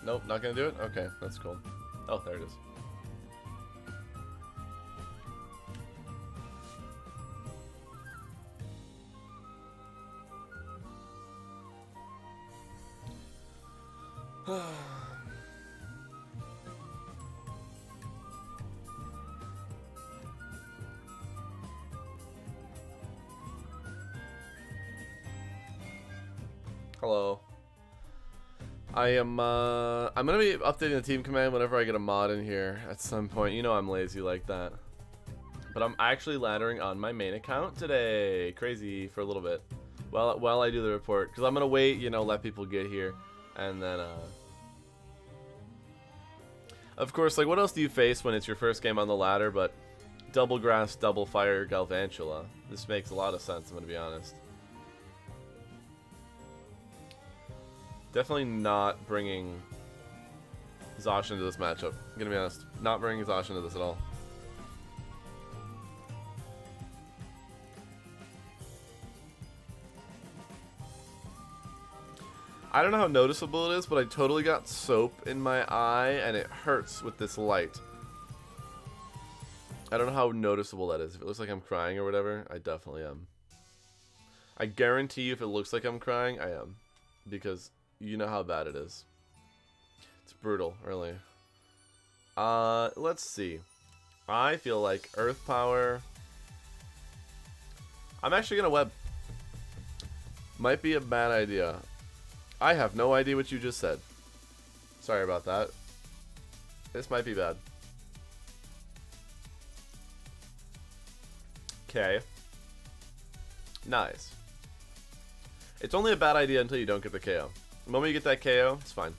Nope, not gonna do it? Okay, that's cool. Oh, there it is. Hello. I'm gonna be updating the team command whenever I get a mod in here at some point. You know I'm lazy like that. But I'm actually laddering on my main account today. Crazy for a little bit. While I do the report. Because I'm gonna wait, you know, let people get here. And then, of course, like, what else do you face when it's your first game on the ladder but Double Grass, Double Fire, Galvantula? This makes a lot of sense, I'm gonna be honest. Definitely not bringing Zosh into this matchup. I'm gonna be honest. Not bringing Zosh into this at all. I don't know how noticeable it is, but I totally got soap in my eye and it hurts with this light. I don't know how noticeable that is. If it looks like I'm crying or whatever, I definitely am. I guarantee you if it looks like I'm crying, I am. Because you know how bad it is. It's brutal, really. Let's see. I feel like Earth Power. I'm actually gonna web. Might be a bad idea. I have no idea what you just said. Sorry about that. This might be bad. Okay. Nice. It's only a bad idea until you don't get the KO. The moment you get that KO, it's fine.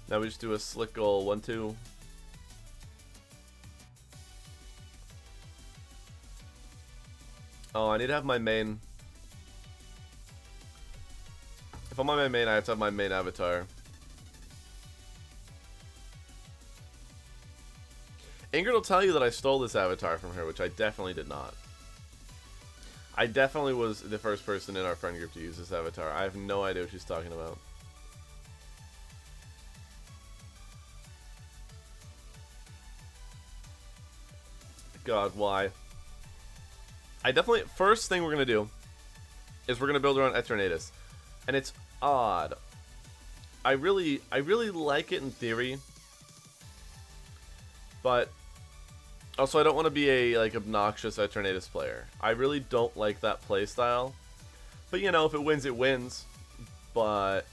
Now we just do a slick goal 1-2. Oh, I need to have my main. If I'm on my main, I have to have my main avatar. Ingrid will tell you that I stole this avatar from her, which I definitely did not. I definitely was the first person in our friend group to use this avatar. I have no idea what she's talking about. God, why? I definitely, first thing we're going to do is we're going to build around Eternatus. And it's odd. I really like it in theory. But also I don't want to be a like obnoxious Eternatus player. I really don't like that playstyle. But you know, if it wins, it wins. But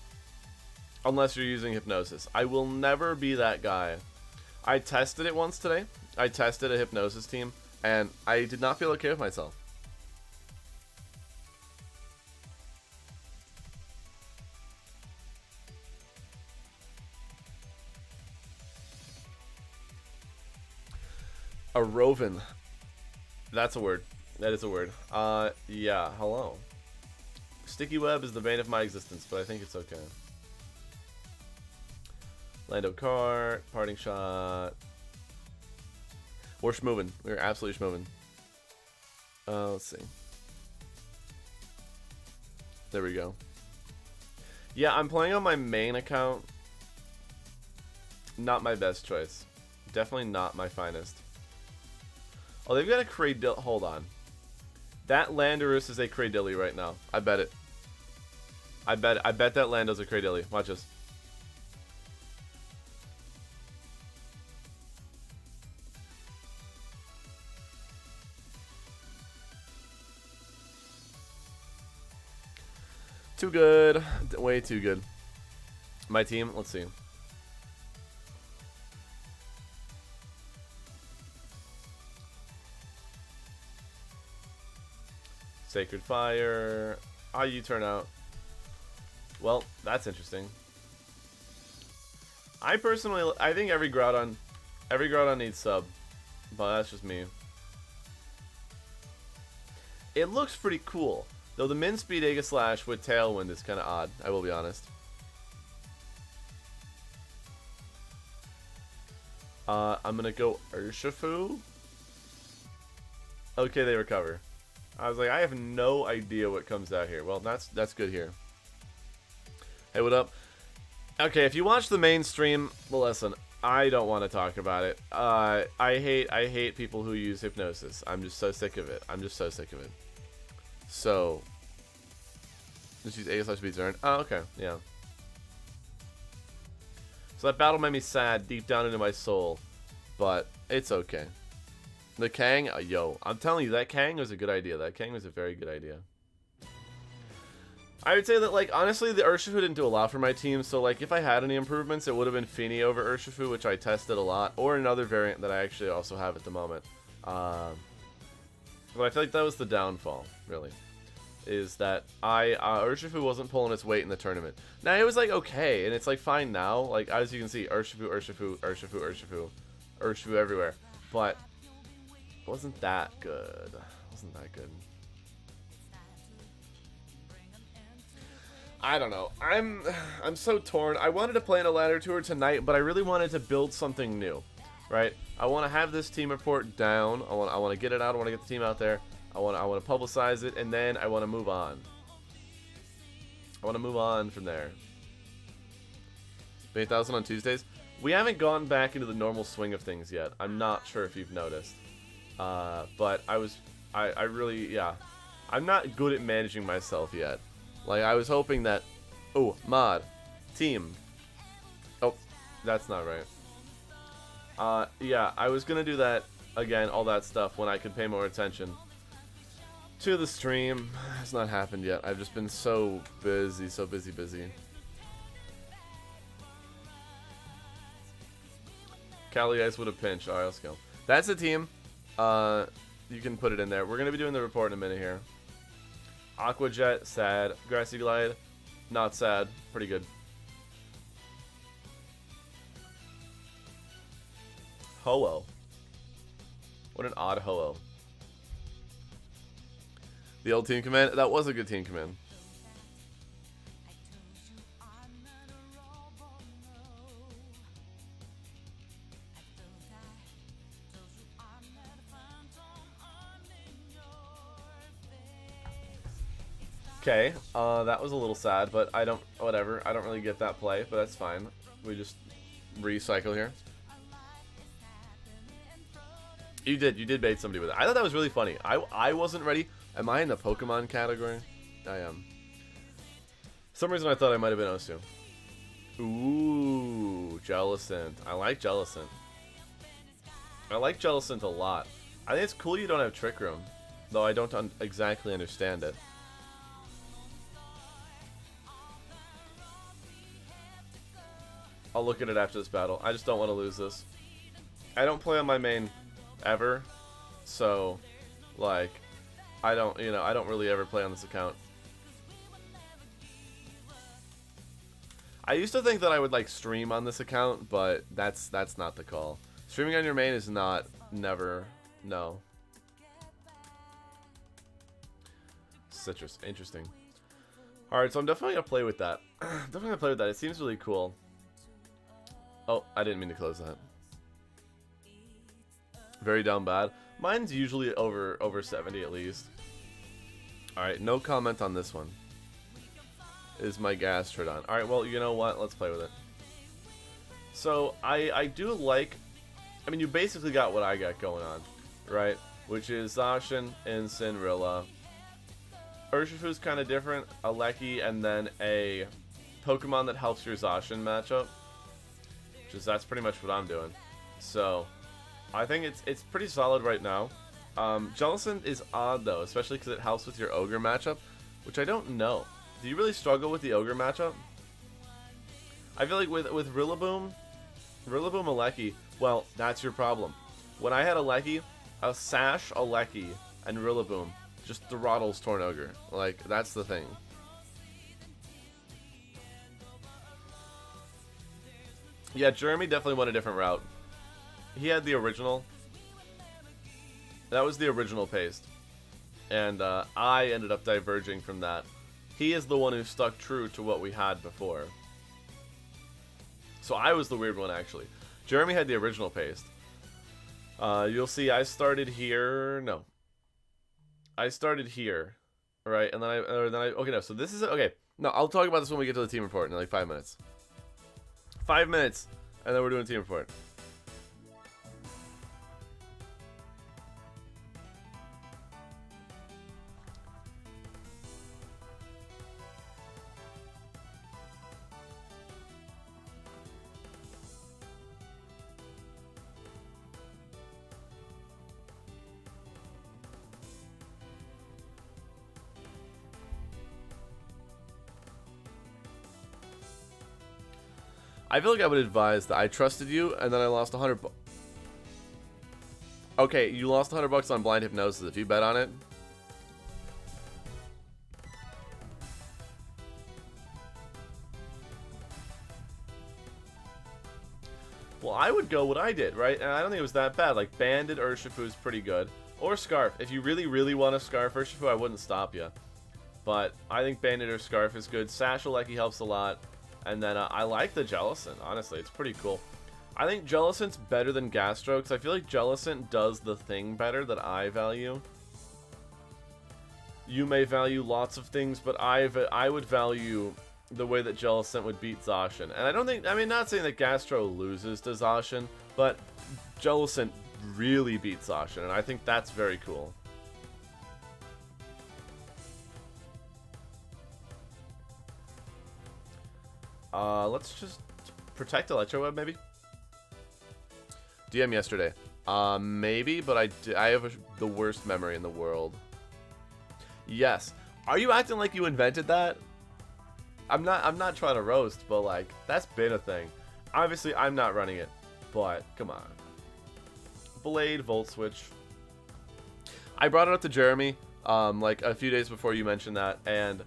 unless you're using Hypnosis. I will never be that guy. I tested it once today. I tested a Hypnosis team and I did not feel okay with myself. A Roven. That's a word. That is a word. Yeah, hello. Sticky Web is the bane of my existence, but I think it's okay. Lando Kart, Parting Shot. We're schmoving. We're absolutely schmoving. Let's see. There we go. Yeah, I'm playing on my main account. Not my best choice. Definitely not my finest. Oh, they've got a Cradilly. Hold on. That Landorus is a Cradilly right now. I bet it. I bet that Lando's a Cradilly. Watch this. Too good. Way too good. My team, let's see. Sacred Fire. How you turn out? Well, that's interesting. I think every Groudon needs sub, but that's just me. It looks pretty cool, though the min speed Aegislash with Tailwind is kind of odd. I will be honest. I'm gonna go Urshifu. Okay, they recover. I was like, I have no idea what comes out here. Well, that's good here. Hey, what up? Okay, if you watch the mainstream, well, listen, I don't want to talk about it. I hate people who use hypnosis. I'm just so sick of it. I'm just so sick of it. So, just use A/B Zern. Oh, okay, yeah. So that battle made me sad deep down into my soul, but it's okay. The Kang, yo, I'm telling you, that Kang was a good idea. That Kang was a very good idea. I would say that, like, honestly, the Urshifu didn't do a lot for my team, so, like, if I had any improvements, it would have been Fini over Urshifu, which I tested a lot, or another variant that I actually also have at the moment. But I feel like that was the downfall, really, is that Urshifu wasn't pulling its weight in the tournament. Now, it was, like, okay, and it's, like, fine now. Like, as you can see, Urshifu everywhere. But it wasn't that good. It wasn't that good. I don't know. I'm so torn. I wanted to play in a ladder tour tonight, but I really wanted to build something new, right? I want to have this team report down. I want to get it out. I want to get the team out there. I want to publicize it, and then I want to move on. I want to move on from there. 8,000 on Tuesdays. We haven't gone back into the normal swing of things yet. I'm not sure if you've noticed, but I really, yeah. I'm not good at managing myself yet. Like, I was hoping that... Oh, mod. Team. Oh, that's not right. Yeah, I was gonna do that, again, all that stuff, when I could pay more attention to the stream. It's not happened yet. I've just been so busy, busy. Cali Ice with a pinch. Alright, let's go. That's the team. You can put it in there. We're gonna be doing the report in a minute here. Aqua Jet, sad. Grassy Glide, not sad. Pretty good. Ho-Oh. What an odd Ho-Oh. The old team command? That was a good team command. Okay, that was a little sad, but whatever. I don't really get that play, but that's fine. We just recycle here. You did bait somebody with it. I thought that was really funny. I wasn't ready. Am I in the Pokemon category? I am. For some reason I thought I might have been Osu. Ooh, Jellicent. I like Jellicent. I like Jellicent a lot. I think it's cool you don't have Trick Room, though I don't exactly understand it. I'll look at it after this battle. I just don't want to lose this. I don't play on my main ever, so like I don't really ever play on this account. I used to think that I would like stream on this account, but that's not the call. Streaming on your main is never, no. Citrus, interesting. Alright, so I'm definitely gonna play with that. Definitely gonna play with that. It seems really cool. Oh, I didn't mean to close that. Very down bad. Mine's usually over 70 at least. Alright, no comment on this one. Is my Gastrodon. Alright, well, you know what? Let's play with it. So, I do like... I mean, you basically got what I got going on, right? Which is Zacian and Cinderella. Urshifu's kind of different. A Lecky and then a Pokemon that helps your Zacian matchup. That's pretty much what I'm doing. So, I think it's pretty solid right now. Jellicent is odd though, especially because it helps with your Ogre matchup, which I don't know. Do you really struggle with the Ogre matchup? I feel like with Rillaboom Alecki, well, that's your problem. When I had Alecki, a Sash, Alecki, and Rillaboom just throttles Torn Ogre. Like, that's the thing. Yeah, Jeremy definitely went a different route. He had the original. That was the original paste. And I ended up diverging from that. He is the one who stuck true to what we had before. So I was the weird one, actually. Jeremy had the original paste. You'll see I started here. No. I started here. Right? And then okay, no. So this is... Okay. No, I'll talk about this when we get to the team report in like 5 minutes. 5 minutes, and then we're doing team report. I feel like I would advise that I trusted you, and then I lost 100 bucks. Okay, you lost 100 bucks on blind hypnosis if you bet on it. Well, I would go what I did, right? And I don't think it was that bad. Like, Banded Urshifu is pretty good. Or Scarf. If you really, really want to Scarf Urshifu, I wouldn't stop you. But I think Banded or Scarf is good. Satchel Lecky helps a lot. And then I like the Jellicent, honestly. It's pretty cool. I think Jellicent's better than Gastro, because I feel like Jellicent does the thing better that I value. You may value lots of things, but I would value the way that Jellicent would beat Zacian. And I don't think, I mean, not saying that Gastro loses to Zacian, but Jellicent really beats Zacian, and I think that's very cool. Let's just protect Electroweb, maybe? DM yesterday. Maybe, but I have the worst memory in the world. Yes. Are you acting like you invented that? I'm not trying to roast, but like, that's been a thing. Obviously, I'm not running it, but come on. Blade, Volt Switch. I brought it up to Jeremy, like a few days before you mentioned that, and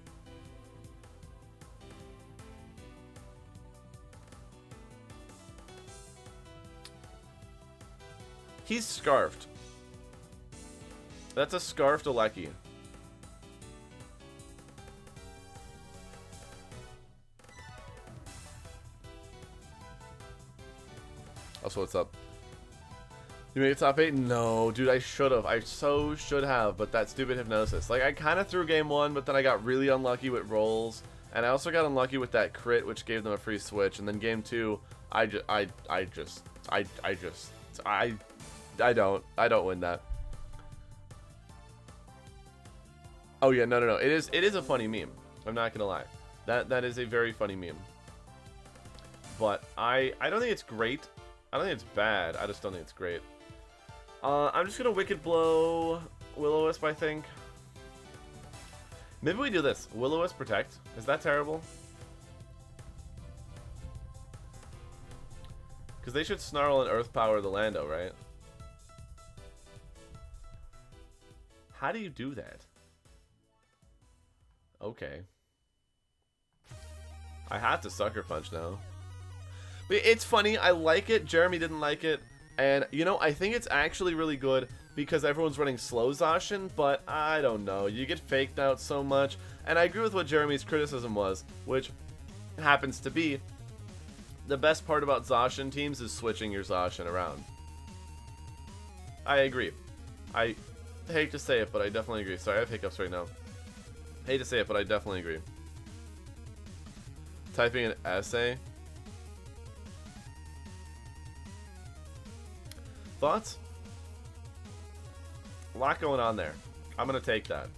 he's Scarfed. That's a Scarfed Alecki. Also, what's up? You made it top 8? No, dude, I should have. I so should have, but that stupid hypnosis. Like, I kind of threw game 1, but then I got really unlucky with rolls, and I also got unlucky with that crit, which gave them a free switch. And then game 2, I don't win that. Oh yeah, no. It is a funny meme. I'm not gonna lie. That is a very funny meme. But I don't think it's great. I don't think it's bad. I just don't think it's great. I'm just gonna Wicked Blow Will-O-Wisp, I think. Maybe we do this. Will-O-Wisp Protect. Is that terrible? Because they should Snarl and Earth Power the Lando, right? How do you do that? Okay. I have to Sucker Punch now. But it's funny. I like it. Jeremy didn't like it. And, you know, I think it's actually really good because everyone's running slow Zacian, but I don't know. You get faked out so much. And I agree with what Jeremy's criticism was, which happens to be the best part about Zacian teams is switching your Zacian around. I agree. I hate to say it, but I definitely agree. Sorry, I have hiccups right now. Hate to say it, but I definitely agree. Typing an essay. Thoughts? A lot going on there. I'm gonna take that.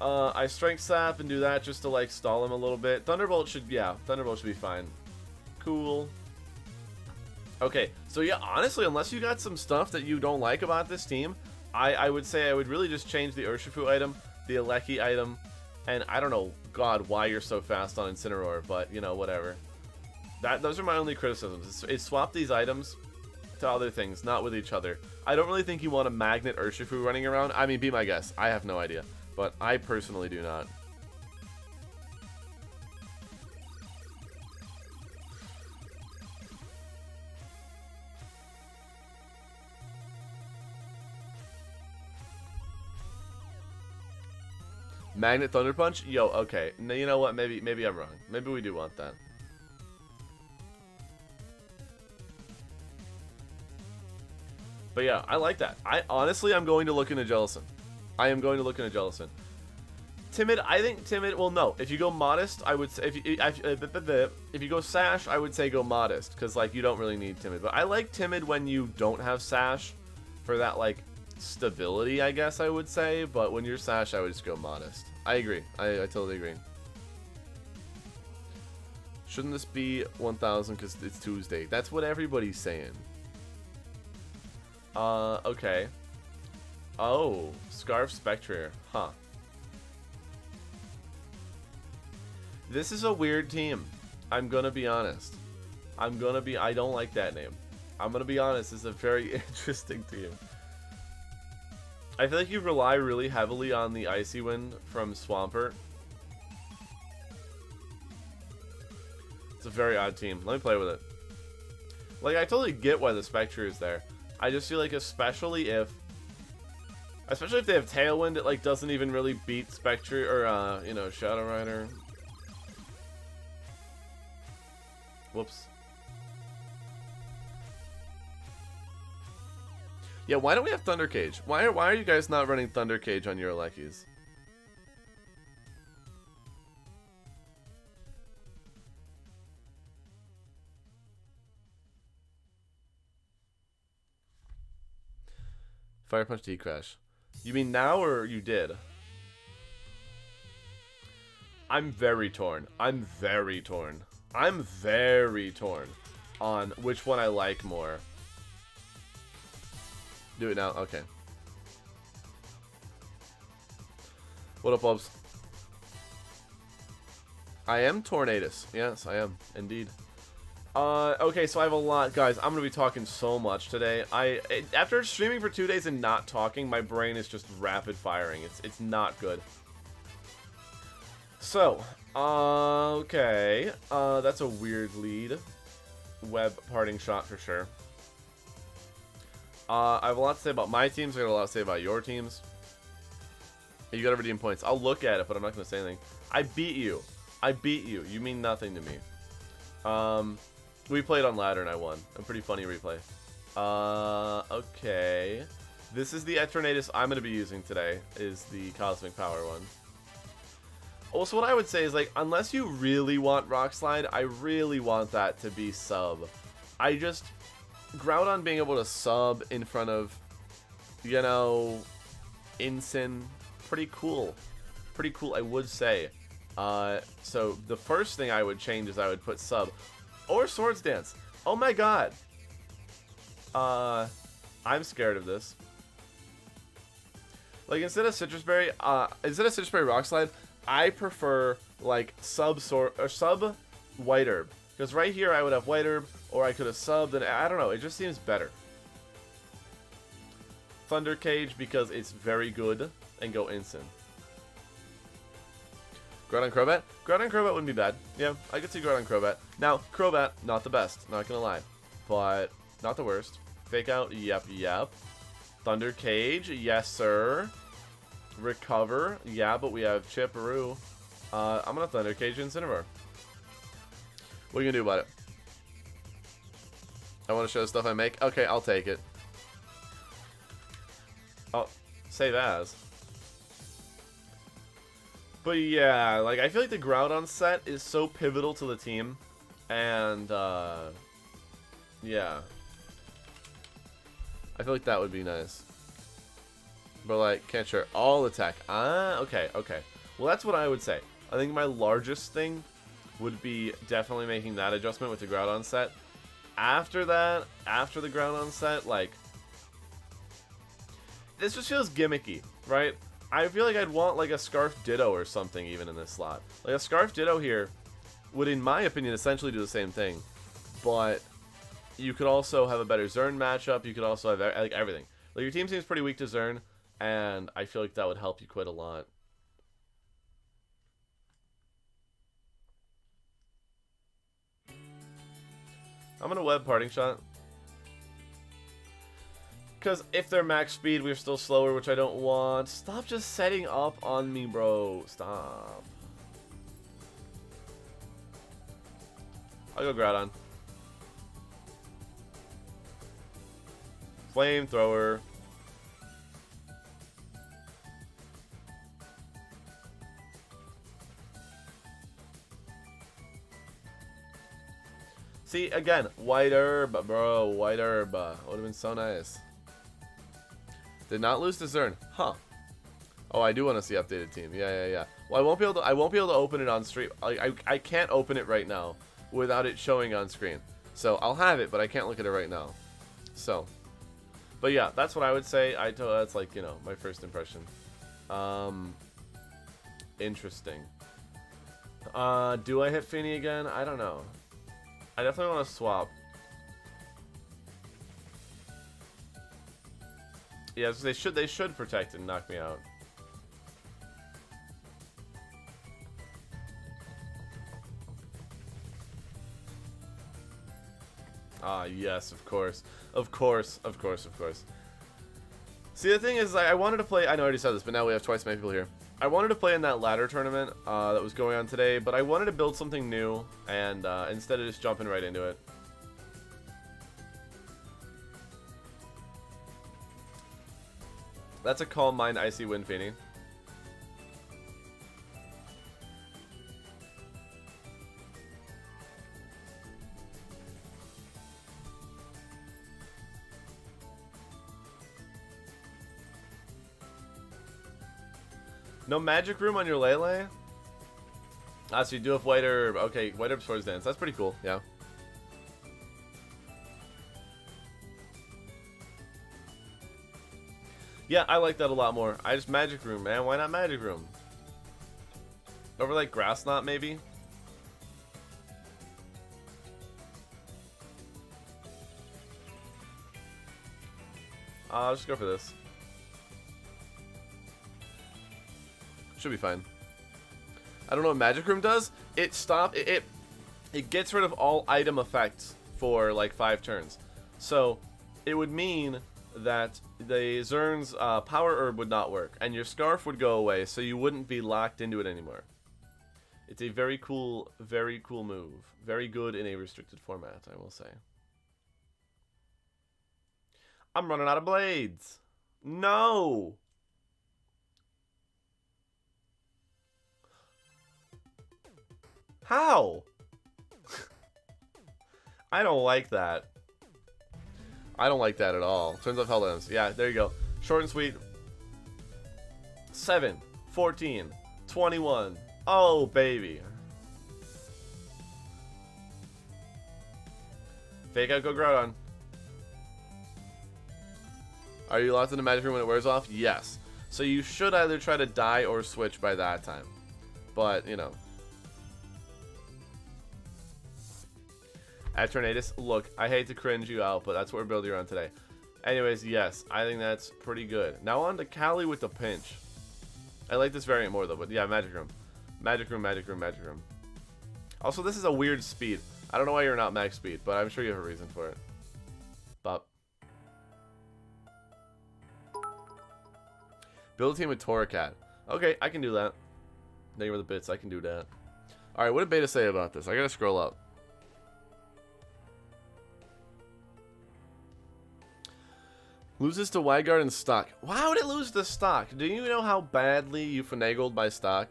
I Strength Sap and do that just to like stall him a little bit. Thunderbolt should, yeah, Thunderbolt should be fine. Cool. Okay, so yeah, honestly, unless you got some stuff that you don't like about this team, I would say I would really just change the Urshifu item, the Alecki item, and I don't know, God, why you're so fast on Incineroar, but, you know, whatever. Those are my only criticisms. Is swap these items to other things, not with each other. I don't really think you want a Magnet Urshifu running around. I mean, be my guess. I have no idea. But I personally do not. Magnet Thunder Punch? Yo, okay. No, you know what? Maybe I'm wrong. Maybe we do want that. But yeah, I like that. I'm going to look into Jellicent. I am going to look into Jellicent. Timid, I think timid. Well, no. If you go modest, I would say if you go sash, I would say go modest because like you don't really need timid. But I like timid when you don't have sash, for that like stability, I guess I would say. But when you're sash, I would just go modest. I agree. I totally agree. Shouldn't this be 1,000 because it's Tuesday? That's what everybody's saying. Okay. Oh, Scarf Spectre. Huh. This is a weird team. I'm gonna be honest. I don't like that name. I'm gonna be honest, it's a very interesting team. I feel like you rely really heavily on the Icy Wind from Swampert. It's a very odd team. Let me play with it. Like, I totally get why the Spectre is there. I just feel like especially if they have Tailwind, it like doesn't even really beat Spectre or you know, Shadow Rider. Whoops. Yeah, why don't we have Thunder Cage? Why are you guys not running Thunder Cage on your Alekis? Fire Punch D-Crash. You mean now or you did? I'm very torn. I'm very torn on which one I like more. Do it now? Okay. What up, Bubs? I am Tornadus. Yes, I am. Indeed. Okay, so I have a lot. Guys, I'm gonna be talking so much today. After streaming for 2 days and not talking, my brain is just rapid firing. It's not good. So, okay. That's a weird lead. Web parting shot for sure. I have a lot to say about my teams. I got a lot to say about your teams. You gotta redeem points. I'll look at it, but I'm not gonna say anything. I beat you. You mean nothing to me. We played on ladder and I won. A pretty funny replay. Okay. This is the Eternatus I'm gonna be using today. Is the Cosmic Power one. Also, what I would say is, like, unless you really want Rock Slide, I really want that to be sub. Groudon being able to sub in front of, you know, Incin, pretty cool. Pretty cool, I would say. So the first thing I would change is I would put sub. Or Swords Dance. Oh my god. I'm scared of this. Like, instead of Citrus Berry Rock Slide, I prefer, like, sub White Herb. Because right here I would have White Herb, or I could have subbed, and I don't know, it just seems better. Thunder Cage, because it's very good, and go instant. Groudon Crobat? Groudon Crobat wouldn't be bad. Yeah, I could see Groudon Crobat. Now, Crobat, not the best, not gonna lie. But, not the worst. Fake Out, yep. Thunder Cage, yes sir. Recover, yeah, but we have Chipperoo. I'm gonna Thunder Cage Incineroar. What are you gonna do about it? I want to show the stuff I make. Okay, I'll take it. Oh, save as. But yeah, like, I feel like the Groudon set is so pivotal to the team. And, yeah. I feel like that would be nice. But, like, can't share all attack. Ah, okay. Well, that's what I would say. I think my largest thing would be definitely making that adjustment with the Groudon set. After that, after the Groudon set, like, this just feels gimmicky, right? I feel like I'd want, like, a Scarf Ditto or something even in this slot. Like, a Scarf Ditto here would, in my opinion, essentially do the same thing. But you could also have a better Zern matchup. You could also have, like, everything. Like, your team seems pretty weak to Zern, and I feel like that would help you quite a lot. I'm gonna web parting shot. Because if they're max speed, we're still slower, which I don't want. Stop just setting up on me, bro. Stop. I'll go Groudon. Flamethrower. See, again, white herb, bro. White herb. Would have been so nice. Did not lose to Zern. Huh. Oh, I do want to see updated team. Yeah. Well, I won't be able to open it on stream. I can't open it right now without it showing on screen. So I'll have it, but I can't look at it right now. So, but yeah, that's what I would say. That's like, you know, my first impression. Interesting. Do I hit Finny again? I don't know. I definitely want to swap. Yeah, so they should protect and knock me out. Ah, yes, of course. Of course. See, the thing is, I wanted to play... I know I already said this, but now we have twice as many people here. I wanted to play in that ladder tournament that was going on today, but I wanted to build something new, and instead of just jumping right into it. That's a Calm Mind Icy Wind Feeny. No magic room on your Lele? Ah, so you do have White Herb. Okay, White Herb Swords Dance. That's pretty cool, yeah. Yeah, I like that a lot more. I just Magic Room, man. Why not Magic Room? Over like Grass Knot, maybe? I'll just go for this. Should be fine. I don't know what Magic Room does. It gets rid of all item effects for like 5 turns. So it would mean that the Zern's Power Herb would not work, and your Scarf would go away, so you wouldn't be locked into it anymore. It's a very cool move. Very good in a restricted format, I will say. I'm running out of blades. No! How? I don't like that. I don't like that at all. Turns off Helllands. Yeah, there you go. Short and sweet. 7, 14, 21. Oh, baby. Fake out, go Groudon. Are you locked in the Magic Room when it wears off? Yes. So you should either try to die or switch by that time. But, you know. At Tornadus, look, I hate to cringe you out, but that's what we're building around today. Anyways, yes, I think that's pretty good. Now on to Cali with the pinch. I like this variant more though, but yeah, Magic Room. Magic Room, Magic Room, Magic Room. Also, this is a weird speed. I don't know why you're not max speed, but I'm sure you have a reason for it. But build a team with Torracat. Okay, I can do that. Thank you for the bits, I can do that. Alright, what did Beta say about this? I gotta scroll up. Loses to Wyguard and Stock. Why would it lose to Stock? Do you know how badly you finagled by Stock?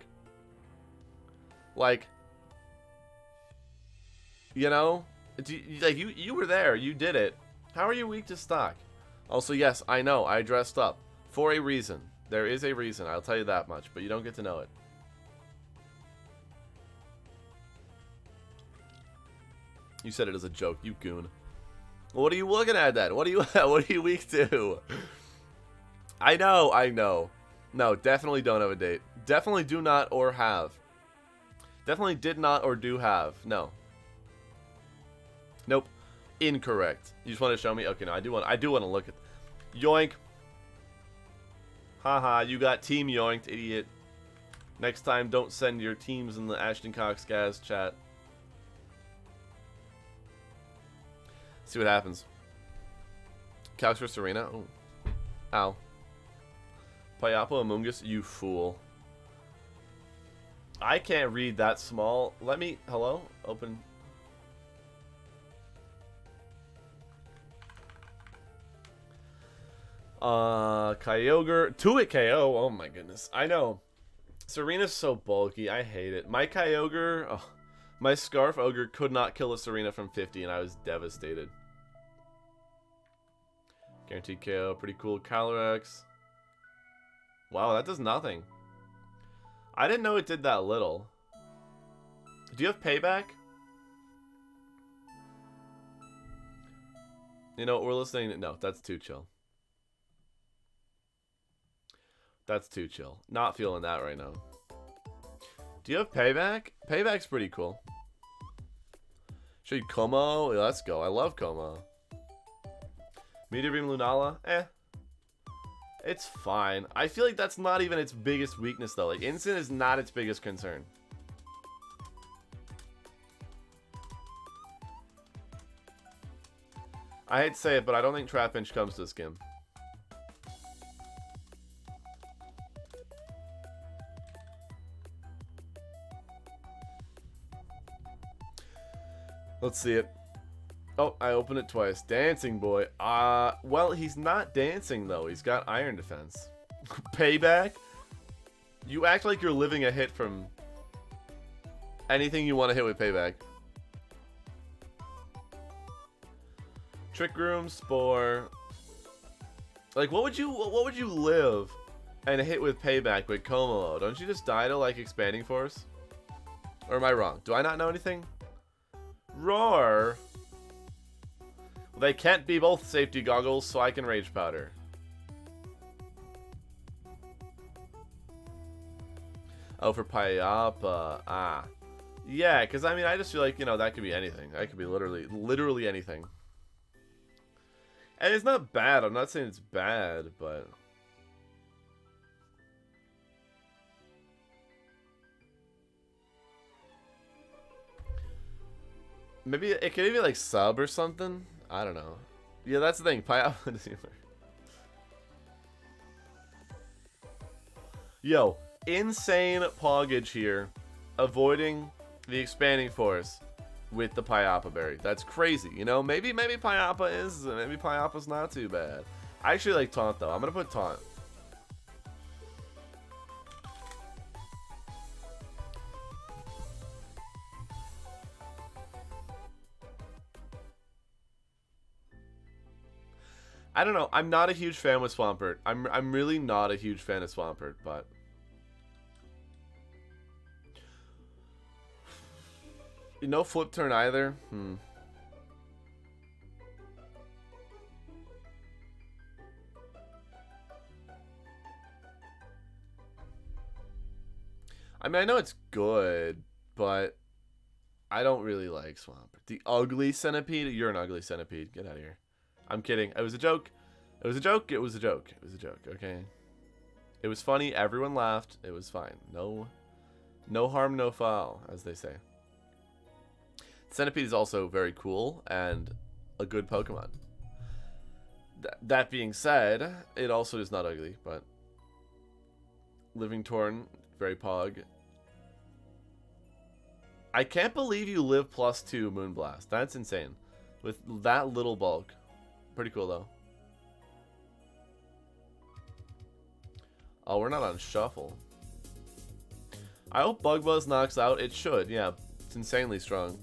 Like, you know? Like, you were there. You did it. How are you weak to Stock? Also, yes, I know. I dressed up. For a reason. There is a reason. I'll tell you that much. But you don't get to know it. You said it as a joke. You goon. What are you looking at then? What are you weak to? I know. No, definitely don't have a date. Definitely do not or have. Definitely did not or do have. No. Nope. Incorrect. You just want to show me? Okay, no, I do want to look at. Yoink. Haha, you got team yoinked, idiot. Next time, don't send your teams in the Ashton Cox Gaz chat. See what happens. Calx for Serena. Oh. Ow. Payapo Amoongus, you fool. I can't read that small. Let me... Hello? Open. Kyogre. Two-hit KO. Oh my goodness. I know. Serena's so bulky. I hate it. My Kyogre... Oh. My Scarf Ogre could not kill a Serena from 50, and I was devastated. Guaranteed KO, pretty cool. Calyrex. Wow, that does nothing. I didn't know it did that little. Do you have Payback? You know, we're listening to... No, that's too chill. That's too chill. Not feeling that right now. Do you have Payback? Payback's pretty cool. Show you Como? Let's go. I love Como. Meteor Beam Lunala? Eh. It's fine. I feel like that's not even its biggest weakness, though. Like, Instant is not its biggest concern. I hate to say it, but I don't think Trapinch comes to this game. Let's see it. Oh, I opened it twice. Dancing Boy. Well, he's not dancing, though. He's got Iron Defense. Payback? You act like you're living a hit from anything you want to hit with Payback. Trick Room, Spore. Like, what would you live and hit with Payback with Como? Don't you just die to, like, Expanding Force? Or am I wrong? Do I not know anything? Roar. Well, they can't be both safety goggles, so I can Rage Powder. Oh, for Payapa. Ah. Yeah, because, I mean, I just feel like, you know, that could be anything. That could be literally anything. And it's not bad. I'm not saying it's bad, but... Maybe it could be like sub or something. I don't know. Yeah, that's the thing. Yo, insane Poggage here. Avoiding the Expanding Force with the Payapa Berry. That's crazy. You know, maybe Payapa's not too bad. I actually like Taunt, though. I'm going to put Taunt. I don't know. I'm not a huge fan with Swampert. I'm really not a huge fan of Swampert, but... No Flip Turn either? I mean, I know it's good, but I don't really like Swampert. The Ugly Centipede? You're an ugly centipede. Get out of here. I'm kidding. It was a joke. It was a joke. It was a joke. It was a joke. Okay. It was funny. Everyone laughed. It was fine. No harm, no foul, as they say. Centipede is also very cool and a good Pokemon. That being said, it also is not ugly, but Living Torn, very pog. I can't believe you live +2 Moonblast. That's insane. With that little bulk. Pretty cool, though. Oh, we're not on Shuffle. I hope Bug Buzz knocks out. It should, yeah. It's insanely strong.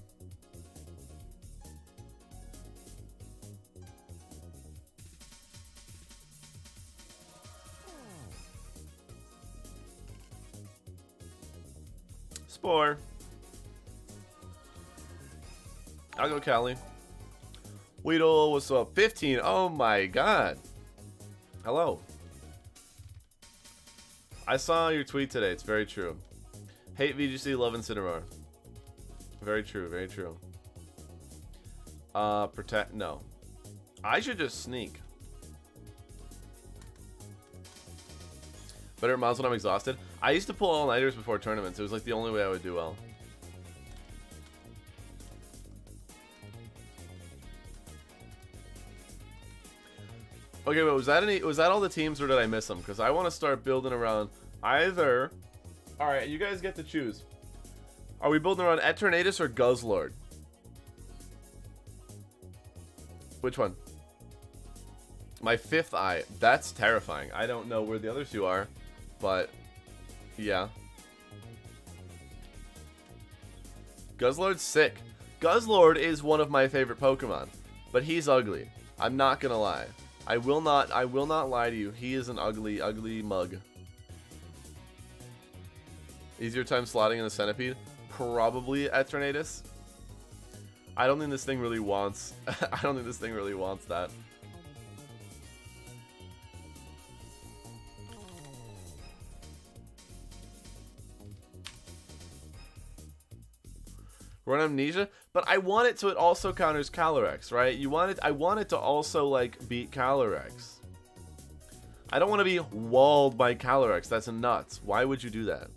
Spore. I'll go Callie. Weedle, what's up? 15. Oh my god. Hello. I saw your tweet today. It's very true. Hate VGC, love Incineroar. Very true, very true. Protect. No. I should just sneak. Better at miles when I'm exhausted. I used to pull all-nighters before tournaments. It was like the only way I would do well. Okay, but was that all the teams, or did I miss them? Because I want to start building around either. All right, you guys get to choose. Are we building around Eternatus or Guzzlord? Which one? My fifth eye. That's terrifying. I don't know where the other two are, but yeah. Guzzlord's sick. Guzzlord is one of my favorite Pokemon, but he's ugly. I'm not gonna lie. I will not lie to you. He is an ugly, ugly mug. Easier time slotting in the Centipede? Probably at Tornadus. I don't think this thing really wants I don't think this thing really wants that. Run Amnesia, but I want it so it also counters Calyrex, right? I want it to also like beat Calyrex. I don't want to be walled by Calyrex. That's nuts. Why would you do that?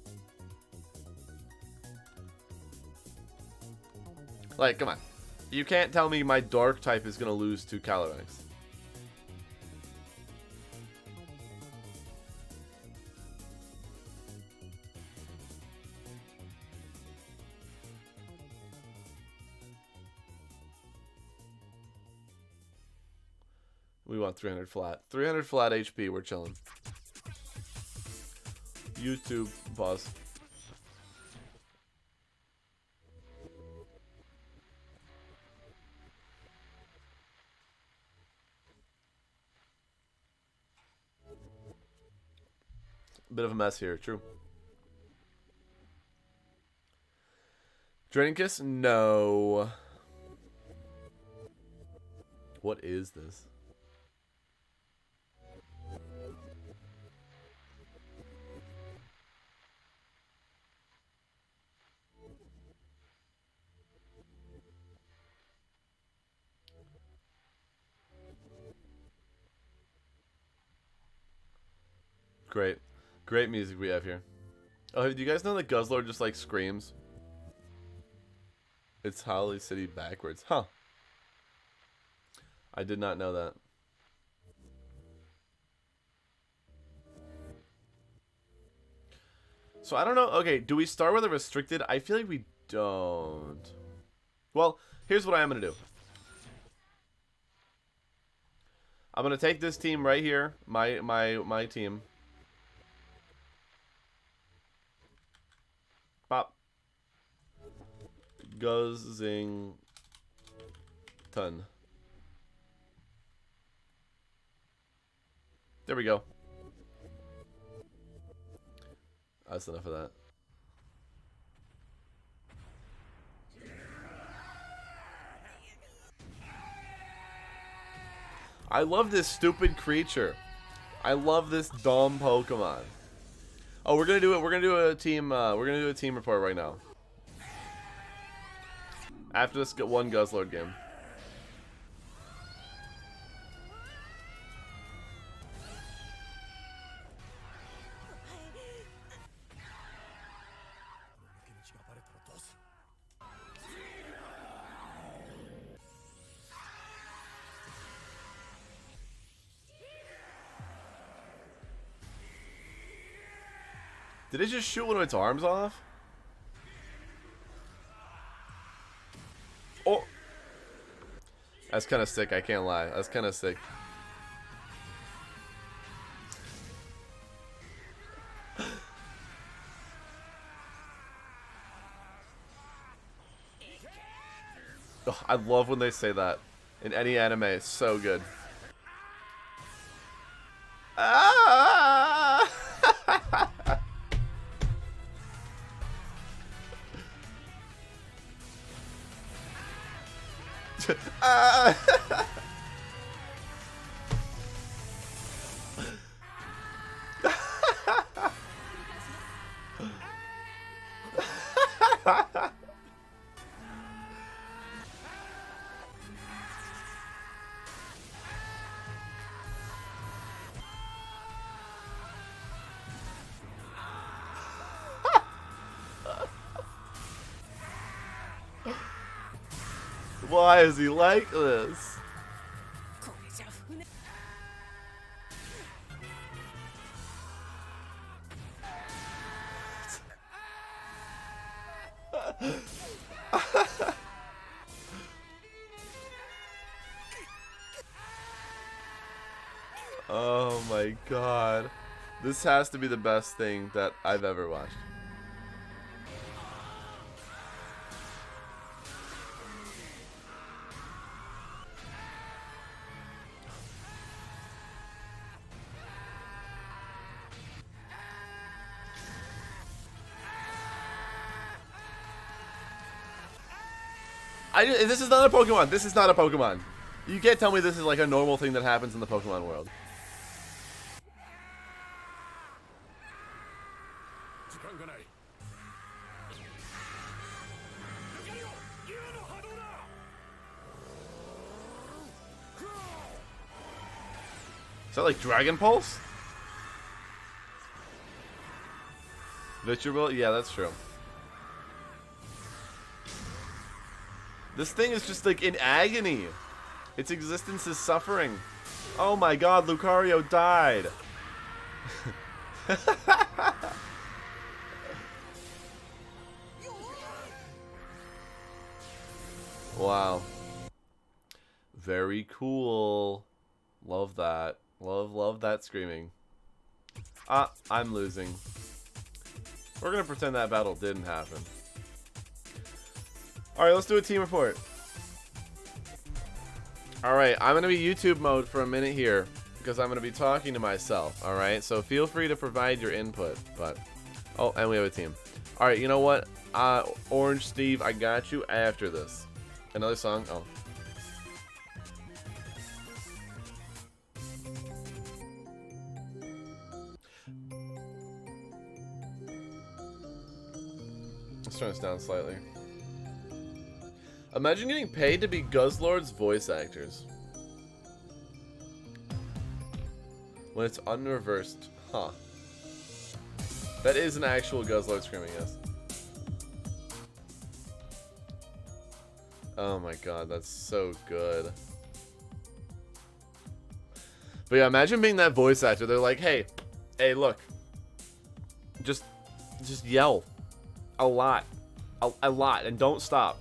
Like, come on. You can't tell me my dark type is going to lose to Calyrex. We want 300 flat. 300 flat HP. We're chilling. YouTube. Pause. Bit of a mess here. True. Draining Kiss? No. What is this? Great. Great music we have here. Oh, do you guys know that Guzzlord just like screams? It's Holly City backwards. Huh. I did not know that. So I don't know. Okay, do we start with a restricted? I feel like we don't. Well, here's what I'm going to do. I'm going to take this team right here. My team. Pop. Guzzington. There we go. That's enough of that. I love this stupid creature. I love this dumb Pokemon. Oh, we're gonna do it. We're gonna do a team. We're gonna do a team report right now. After this one Guzzlord game. Did it just shoot one of its arms off? Oh! That's kind of sick, I can't lie. That's kind of sick. Oh, I love when they say that. In any anime, it's so good. Ah! Why is he like this? Oh my god. This has to be the best thing that I've ever watched. This is not a Pokemon. This is not a Pokemon. You can't tell me this is like a normal thing that happens in the Pokemon world. Is that like Dragon Pulse? Victor, yeah, that's true. This thing is just like in agony. Its existence is suffering. Oh my god, Lucario died. Wow. Very cool. Love that. Love that screaming. I'm losing. We're gonna pretend that battle didn't happen. Alright, let's do a team report. Alright, I'm gonna be YouTube mode for a minute here because I'm gonna be talking to myself, alright? So feel free to provide your input, but... Oh, and we have a team. Alright, you know what? Orange Steve, I got you after this. Another song? Oh. Let's turn this down slightly. Imagine getting paid to be Guzzlord's voice actors. When it's unreversed. Huh. That is an actual Guzzlord screaming, yes. Oh my god, that's so good. But yeah, imagine being that voice actor. They're like, hey, look. Just yell. A lot, and don't stop.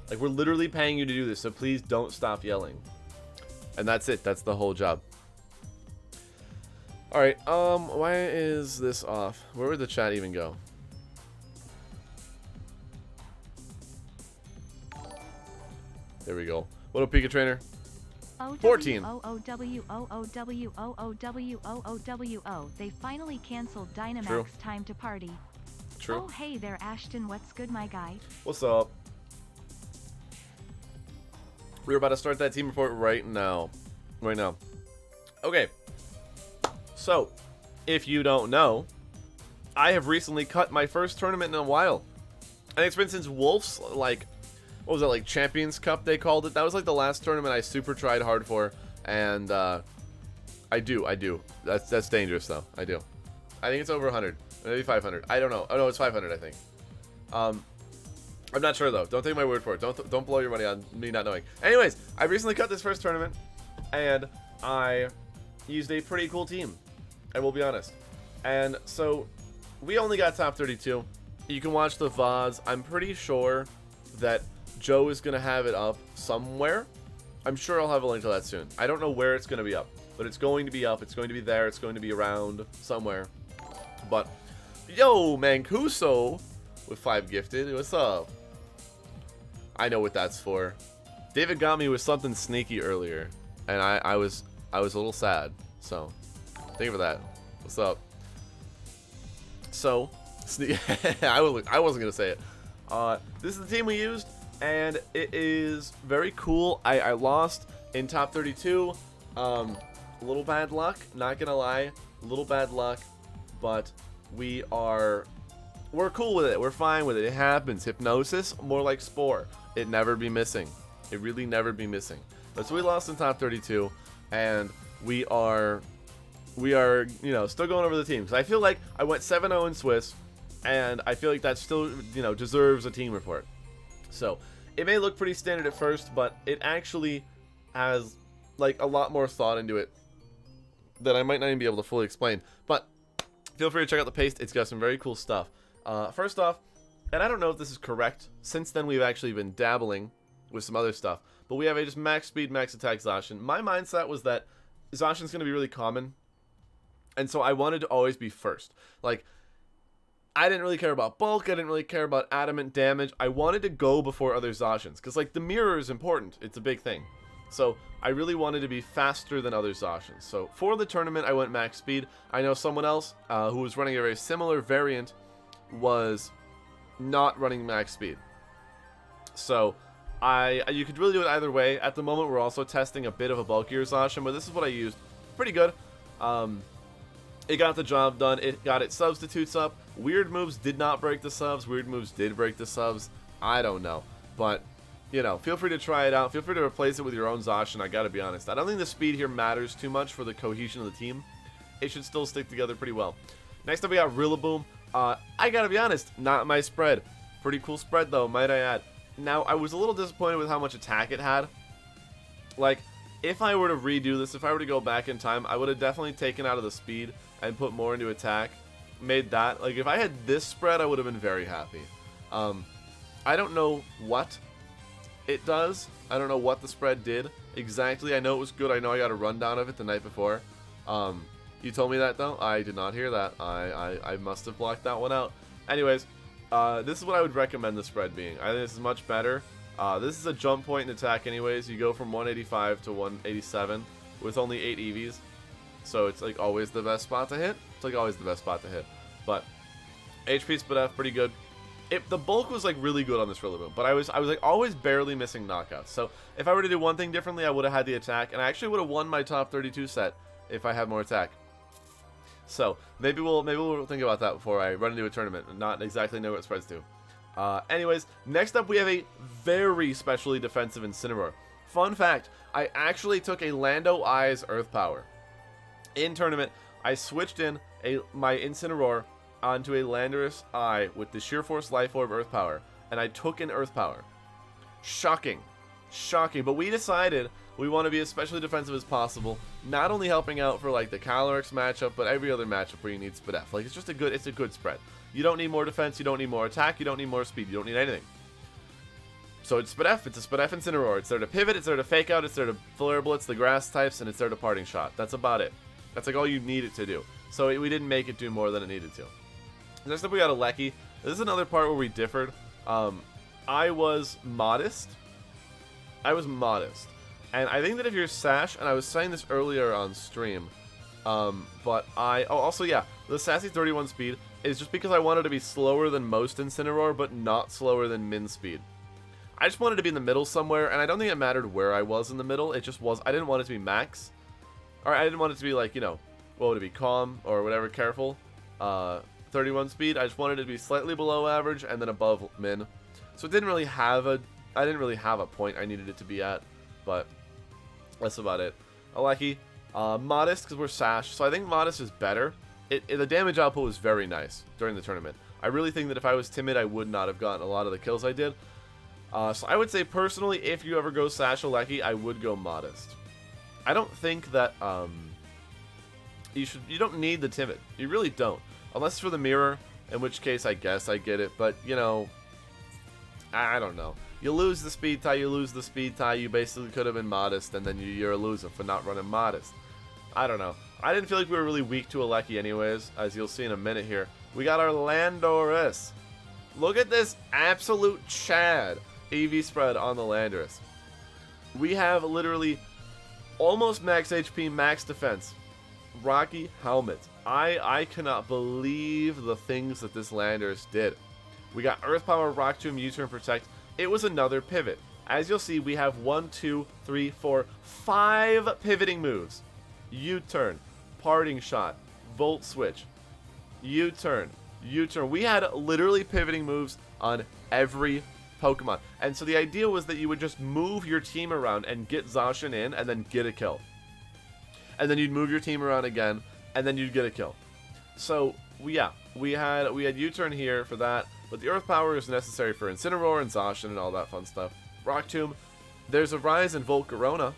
Like, we're literally paying you to do this, so please don't stop yelling. And that's it. That's the whole job. All right. Why is this off? Where would the chat even go? There we go. What up, Pika Trainer? 14. They finally canceled Dynamax. True. Time to party. True. Oh, hey there, Ashton. What's good, my guy? What's up? We're about to start that team report right now. Okay. So, if you don't know, I have recently cut my first tournament in a while. And it's been since Wolf's, like, what was that, like, Champions Cup they called it? That was, like, the last tournament I super tried hard for. And, I do. That's dangerous, though. I do. I think it's over 100. Maybe 500. I don't know. Oh, no, it's 500, I think. I'm not sure, though. Don't take my word for it. Don't blow your money on me not knowing. Anyways, I recently cut this first tournament, and I used a pretty cool team. I will be honest. And so, we only got top 32. You can watch the VODs. I'm pretty sure that Joe is going to have it up somewhere. I'm sure I'll have a link to that soon. I don't know where it's going to be up, but it's going to be up. It's going to be there. It's going to be around somewhere. But, yo, Mancuso with 5 gifted. What's up? I know what that's for. David got me with something sneaky earlier, and I was a little sad. So, thank you for that. What's up? So, I wasn't gonna say it. This is the team we used, and it is very cool. I lost in top 32. A little bad luck, not gonna lie. A little bad luck, but we're cool with it. We're fine with it. It happens. Hypnosis, more like Spore. It never be missing. It really never be missing. But so we lost in top 32, and we are, you know, still going over the team. Because I feel like I went 7-0 in Swiss, and I feel like that still, you know, deserves a team report. So it may look pretty standard at first, but it actually has like a lot more thought into it that I might not even be able to fully explain. But feel free to check out the paste. It's got some very cool stuff. First off, and I don't know if this is correct. Since then, we've actually been dabbling with some other stuff. But we have a just max speed, max attack Zacian. My mindset was that Zacian's going to be really common. And so I wanted to always be first. Like, I didn't really care about bulk. I didn't really care about adamant damage. I wanted to go before other Zacians. Because, like, the mirror is important. It's a big thing. So I really wanted to be faster than other Zacians. So for the tournament, I went max speed. I know someone else who was running a very similar variant was not running max speed. So You could really do it either way. At the moment, we're also testing a bit of a bulkier Zacian, but this is what I used. Pretty good. It got the job done. It got its substitutes up. Weird moves did not break the subs. Weird moves did break the subs. I don't know. But, you know, feel free to try it out. Feel free to replace it with your own Zacian. I gotta be honest. I don't think the speed here matters too much for the cohesion of the team. It should still stick together pretty well. Next up, we got Rillaboom. I gotta be honest, not my spread. Pretty cool spread, though, might I add. Now, I was a little disappointed with how much attack it had. Like, if I were to redo this, if I were to go back in time, I would have definitely taken out of the speed and put more into attack. Made that. Like, if I had this spread, I would have been very happy. I don't know what it does. I don't know what the spread did exactly. I know it was good. I know I got a rundown of it the night before. You told me that, though? I did not hear that. I must have blocked that one out. Anyways, this is what I would recommend the spread being. I think this is much better. This is a jump point in attack anyways. You go from 185 to 187 with only 8 EVs. So it's like always the best spot to hit. It's like always the best spot to hit. But HP Spadef, pretty good. The bulk was like really good on this Rillaboom, but I was like always barely missing knockouts. So if I were to do one thing differently, I would have had the attack, and I actually would have won my top 32 set if I had more attack. So maybe we'll think about that before I run into a tournament and not exactly know what spreads do. Anyways, next up we have a very specially defensive Incineroar. Fun fact, I actually took a Lando Eyes Earth Power. In tournament, I switched in my Incineroar onto a Landorus Eye with the Sheer Force Life Orb Earth Power, and I took an Earth Power. Shocking. Shocking, but we decided we want to be as specially defensive as possible, not only helping out for like the Calyrex matchup, but every other matchup where you need Spadef. Like, it's a good spread. You don't need more defense, you don't need more attack, you don't need more speed, you don't need anything. So it's Spadef, it's a Spadef Incineroar. It's there to pivot, it's there to fake out, it's there to Flare Blitz the grass types, and it's there to Parting Shot. That's about it. That's like all you need it to do. So we didn't make it do more than it needed to. Next up we got a Lecky. This is another part where we differed. I was modest. And I think that if you're Sash, and I was saying this earlier on stream, also yeah, the Sassy 31 speed is just because I wanted to be slower than most Incineroar, but not slower than min speed. I just wanted to be in the middle somewhere, and I don't think it mattered where I was in the middle. It just was, I didn't want it to be max. Or I didn't want it to be like, you know, what would it be, calm, or whatever, careful. 31 speed, I just wanted it to be slightly below average, and then above min. So it didn't really have I didn't really have a point I needed it to be at, but that's about it. Aleki, modest, because we're Sash, so I think modest is better. The damage output was very nice during the tournament. I really think that if I was timid, I would not have gotten a lot of the kills I did. So I would say, personally, if you ever go Sash Aleki, I would go modest. I don't think that, you don't need the timid. You really don't. Unless it's for the mirror, in which case I guess I get it, but, you know, I don't know. You lose the speed tie, you basically could have been modest, and then you're a loser for not running modest. I don't know. I didn't feel like we were really weak to Aleki anyways, as you'll see in a minute here. We got our Landorus. Look at this absolute Chad EV spread on the Landorus. We have literally almost max HP, max defense. Rocky Helmet. I cannot believe the things that this Landorus did. We got Earth Power, Rock Tomb, U-Turn, Protect. It was another pivot. As you'll see, we have 5 pivoting moves. U-Turn, Parting Shot, Volt Switch, U-Turn, U-Turn. We had literally pivoting moves on every Pokemon. And so the idea was that you would just move your team around and get Zacian in and then get a kill. And then you'd move your team around again and then you'd get a kill. So, yeah, we had U-Turn here for that. But the Earth Power is necessary for Incineroar and Zacian and all that fun stuff. Rock Tomb. There's a rise in Volcarona,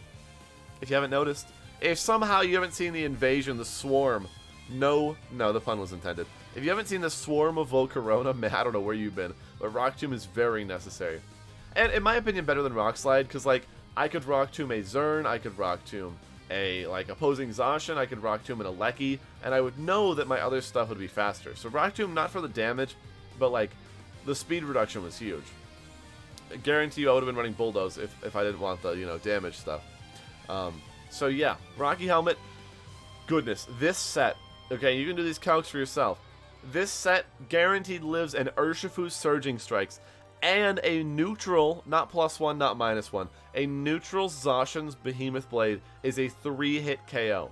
if you haven't noticed. If somehow you haven't seen the invasion, the swarm. No, the pun was intended. If you haven't seen the swarm of Volcarona, man, I don't know where you've been. But Rock Tomb is very necessary. And in my opinion, better than Rock Slide, because, like, I could Rock Tomb a Zern, I could Rock Tomb a, like, opposing Zacian, I could Rock Tomb an Aleki, and I would know that my other stuff would be faster. So Rock Tomb, not for the damage, but, like, the speed reduction was huge. I guarantee you I would have been running Bulldoze if I didn't want the, you know, damage stuff. So yeah, Rocky Helmet, goodness, this set, okay, you can do these calcs for yourself. This set guaranteed lives and Urshifu Surging Strikes and a neutral, not +1, not -1, a neutral Zacian's Behemoth Blade is a 3-hit KO.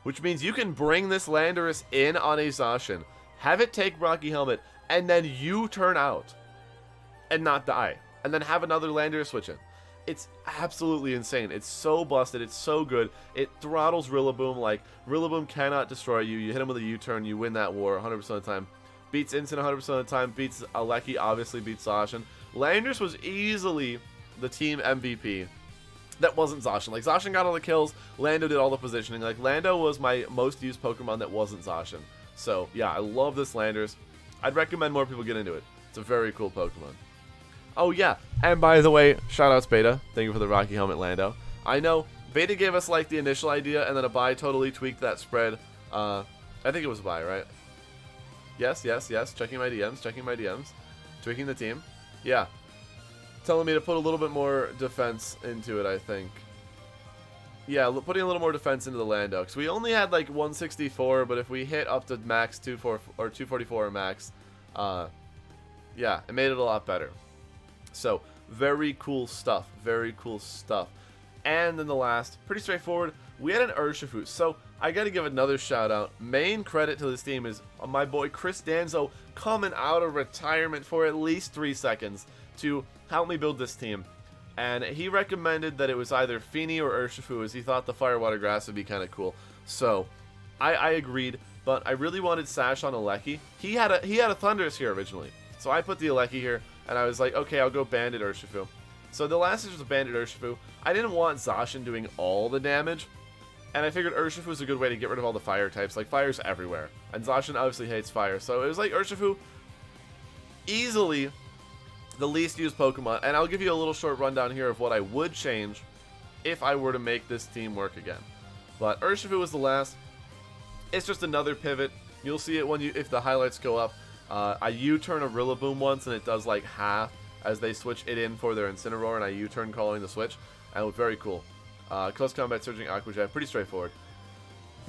Which means you can bring this Landorus in on a Zacian, have it take Rocky Helmet, and then you turn out and not die. And then have another Landorus switch in. It's absolutely insane. It's so busted. It's so good. It throttles Rillaboom. Like, Rillaboom cannot destroy you. You hit him with a U-turn, you win that war 100% of the time. Beats Incin 100% of the time. Beats Alecki, obviously beats Zacian. Landorus was easily the team MVP. That wasn't Zacian. Like, Zacian got all the kills. Lando did all the positioning. Like, Lando was my most used Pokemon that wasn't Zacian. So, yeah, I love this Landorus. I'd recommend more people get into it. It's a very cool Pokemon. Oh, yeah. And by the way, shoutouts Beta. Thank you for the Rocky Helmet Lando. I know Beta gave us, like, the initial idea, and then Abai totally tweaked that spread. I think it was Abai, right? Yes. Checking my DMs. Tweaking the team. Yeah. Telling me to put a little bit more defense into it, I think. Yeah, putting a little more defense into the Lando. Because we only had, like, 164, but if we hit up to max 244 or max, yeah, it made it a lot better. So, very cool stuff. Very cool stuff. And then the last, pretty straightforward, we had an Urshifu. So, I gotta give another shout out. Main credit to this team is my boy Chris Danzo coming out of retirement for at least 3 seconds to help me build this team. And he recommended that it was either Feeny or Urshifu, as he thought the Firewater Grass would be kind of cool. So, I agreed, but I really wanted Sash on Alecki. He had a Thundurus here originally. So I put the Alecki here, and I was like, okay, I'll go Bandit Urshifu. So the last was a Bandit Urshifu. I didn't want Zacian doing all the damage, and I figured Urshifu was a good way to get rid of all the fire types. Like, fire's everywhere, and Zacian obviously hates fire. So it was like Urshifu, easily the least used Pokemon. And I'll give you a little short rundown here of what I would change if I were to make this team work again. But Urshifu was the last. It's just another pivot. You'll see it if the highlights go up. I U-turn a Rillaboom once, and it does like half as they switch it in for their Incineroar, and I U-turn calling the switch. And it was very cool. Close combat, surging Aqua Jet, pretty straightforward.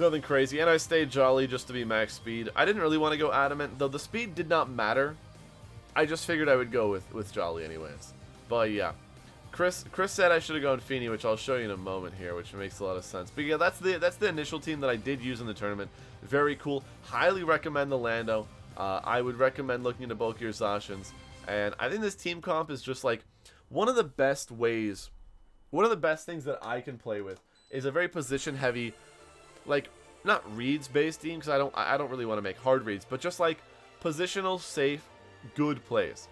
Nothing crazy, and I stayed Jolly just to be max speed. I didn't really want to go Adamant, though the speed did not matter. I just figured I would go with Jolly anyways. But yeah, Chris said I should have gone Feeny, which I'll show you in a moment here, which makes a lot of sense. But yeah, that's the initial team that I did use in the tournament. Very cool. Highly recommend the Lando. I would recommend looking into bulkier Zacians. And I think this team comp is just like one of the best ways, one of the best things that I can play with is a very position heavy, like not reads based team, because I don't really want to make hard reads, but just like positional, safe, good plays.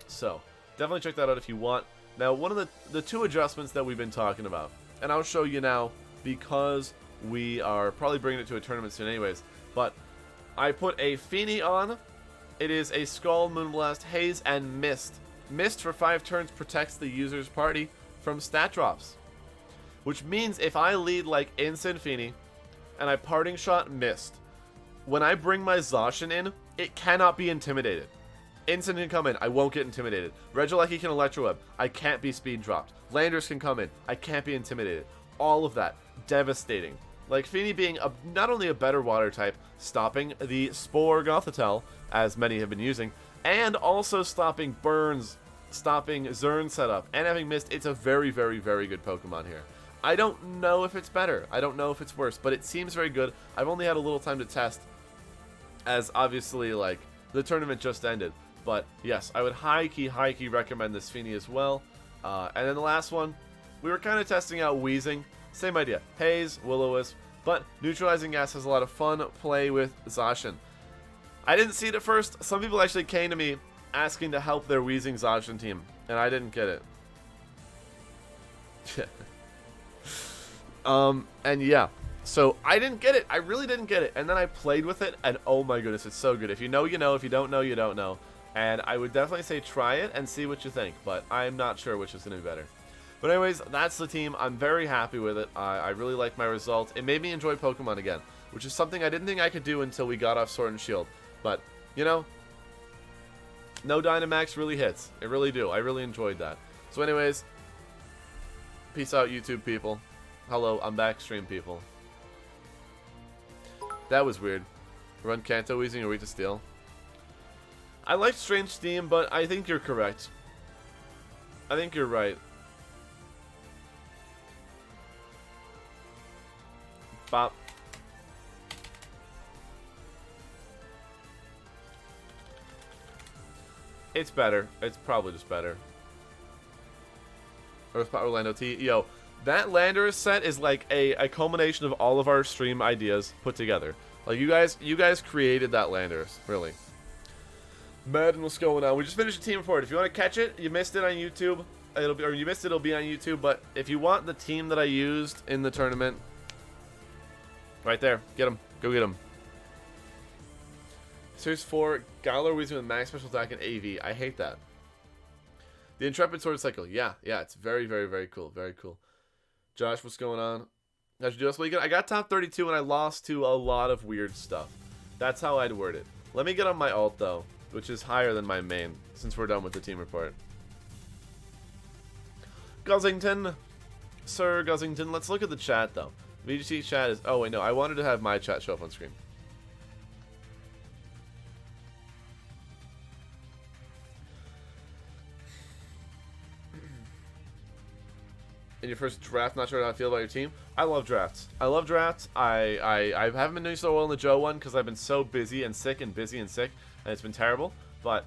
So definitely check that out if you want. Now, one of the two adjustments that we've been talking about, and I'll show you now because we are probably bringing it to a tournament soon anyways, but I put a Feeny on. It is a Scald, Moonblast, Haze, and Mist. Mist for 5 turns protects the user's party from stat drops. Which means if I lead like Incin Feeny, and I Parting Shot Mist, when I bring my Zacian in, it cannot be intimidated. Incin can come in, I won't get intimidated. Regieleki can Electro Web, I can't be speed dropped. Landorus can come in, I can't be intimidated. All of that, devastating. Like Feeny being not only a better water type, stopping the Spore Gothitelle, as many have been using, and also stopping burns, stopping Zern setup, and having Mist. It's a very, very, very good Pokemon here. I don't know if it's better. I don't know if it's worse, but it seems very good. I've only had a little time to test, as obviously, like, the tournament just ended. But yes, I would high-key recommend this Feeny as well. And then the last one, we were kind of testing out Weezing. Same idea. Haze, Will-O-Wisp, but Neutralizing Gas has a lot of fun play with Zacian. I didn't see it at first. Some people actually came to me asking to help their Weezing Zacian team, and I didn't get it. And yeah, so I didn't get it. I really didn't get it. And then I played with it, and oh my goodness, it's so good. If you know, you know. If you don't know, you don't know. And I would definitely say try it and see what you think, but I'm not sure which is going to be better. But anyways, that's the team. I'm very happy with it. I really like my results. It made me enjoy Pokemon again, which is something I didn't think I could do until we got off Sword and Shield. But, you know, no Dynamax really hits. It really do. I really enjoyed that. So anyways, peace out, YouTube people. Hello, I'm back, stream people. That was weird. Run Kanto Weezing or Weak to Steel. I like Strange Steam, but I think you're correct. I think you're right. Bop. It's better. It's probably just better. Earthbound Orlando T. Yo, that Landorus set is like a culmination of all of our stream ideas put together. Like you guys created that Landorus, really. Madden, what's going on? We just finished a team report. If you want to catch it, you missed it on YouTube. It'll be on YouTube. But if you want the team that I used in the tournament, right there, get them. Go get them. Series 4, Galar Weezy with max special attack and AV. I hate that. The Intrepid Sword Cycle. Yeah, it's very, very, very cool. Very cool. Josh, what's going on? How'd you do this weekend? I got top 32 and I lost to a lot of weird stuff. That's how I'd word it. Let me get on my alt, though, which is higher than my main, since we're done with the team report. Guzzington. Sir Guzzington. Let's look at the chat, though. VGC chat is... Oh, wait, no. I wanted to have my chat show up on screen. In your first draft, not sure how I feel about your team. I love drafts. I haven't been doing so well in the Joe one because I've been so busy and sick, and it's been terrible. But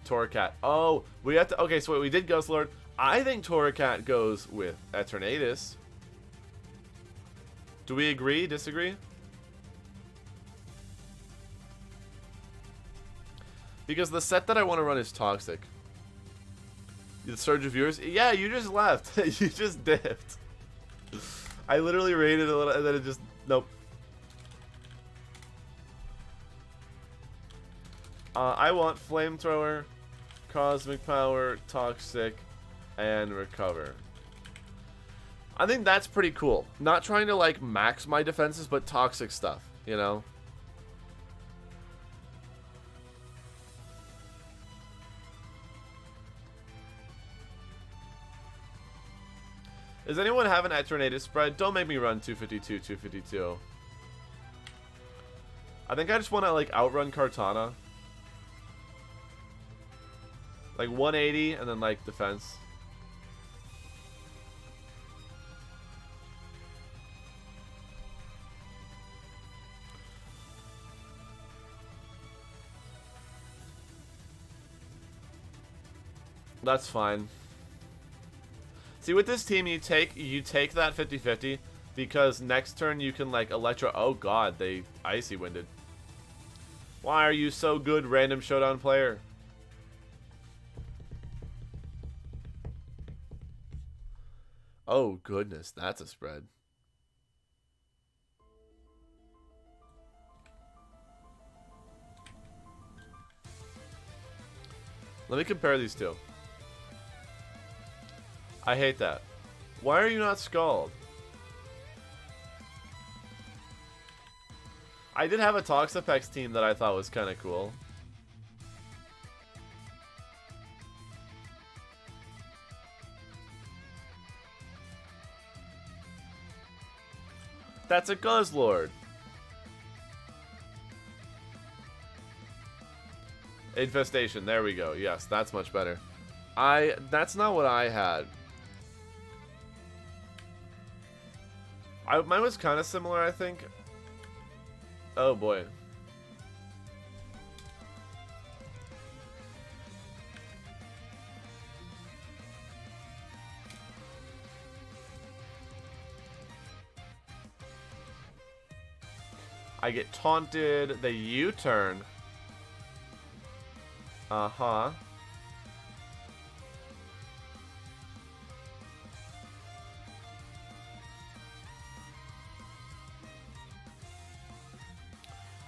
Torracat. Oh, we have to. Okay, so wait, we did Guzzlord. I think Torracat goes with Eternatus. Do we agree? Disagree? Because the set that I want to run is Toxic. The surge of viewers? Yeah, you just left. You just dipped. I literally rated a little and then it just... Nope. I want Flamethrower, Cosmic Power, Toxic, and Recover. I think that's pretty cool. Not trying to, like, max my defenses, but Toxic stuff, you know? Does anyone have an Eternatus spread? Don't make me run 252, 252. I think I just want to, like, outrun Kartana. Like, 180 and then, like, defense. That's fine. See, with this team, you take that 50-50 because next turn you can, like, Electro. Oh god, they Icy Winded. Why are you so good, random showdown player? Oh goodness, that's a spread. Let me compare these two. I hate that. Why are you not Scald? I did have a Toxapex team that I thought was kind of cool. That's a Guzzlord. Infestation, there we go. Yes, that's much better. That's not what I had. Mine was kind of similar, I think. Oh boy. I get taunted, they U-turn. Uh-huh.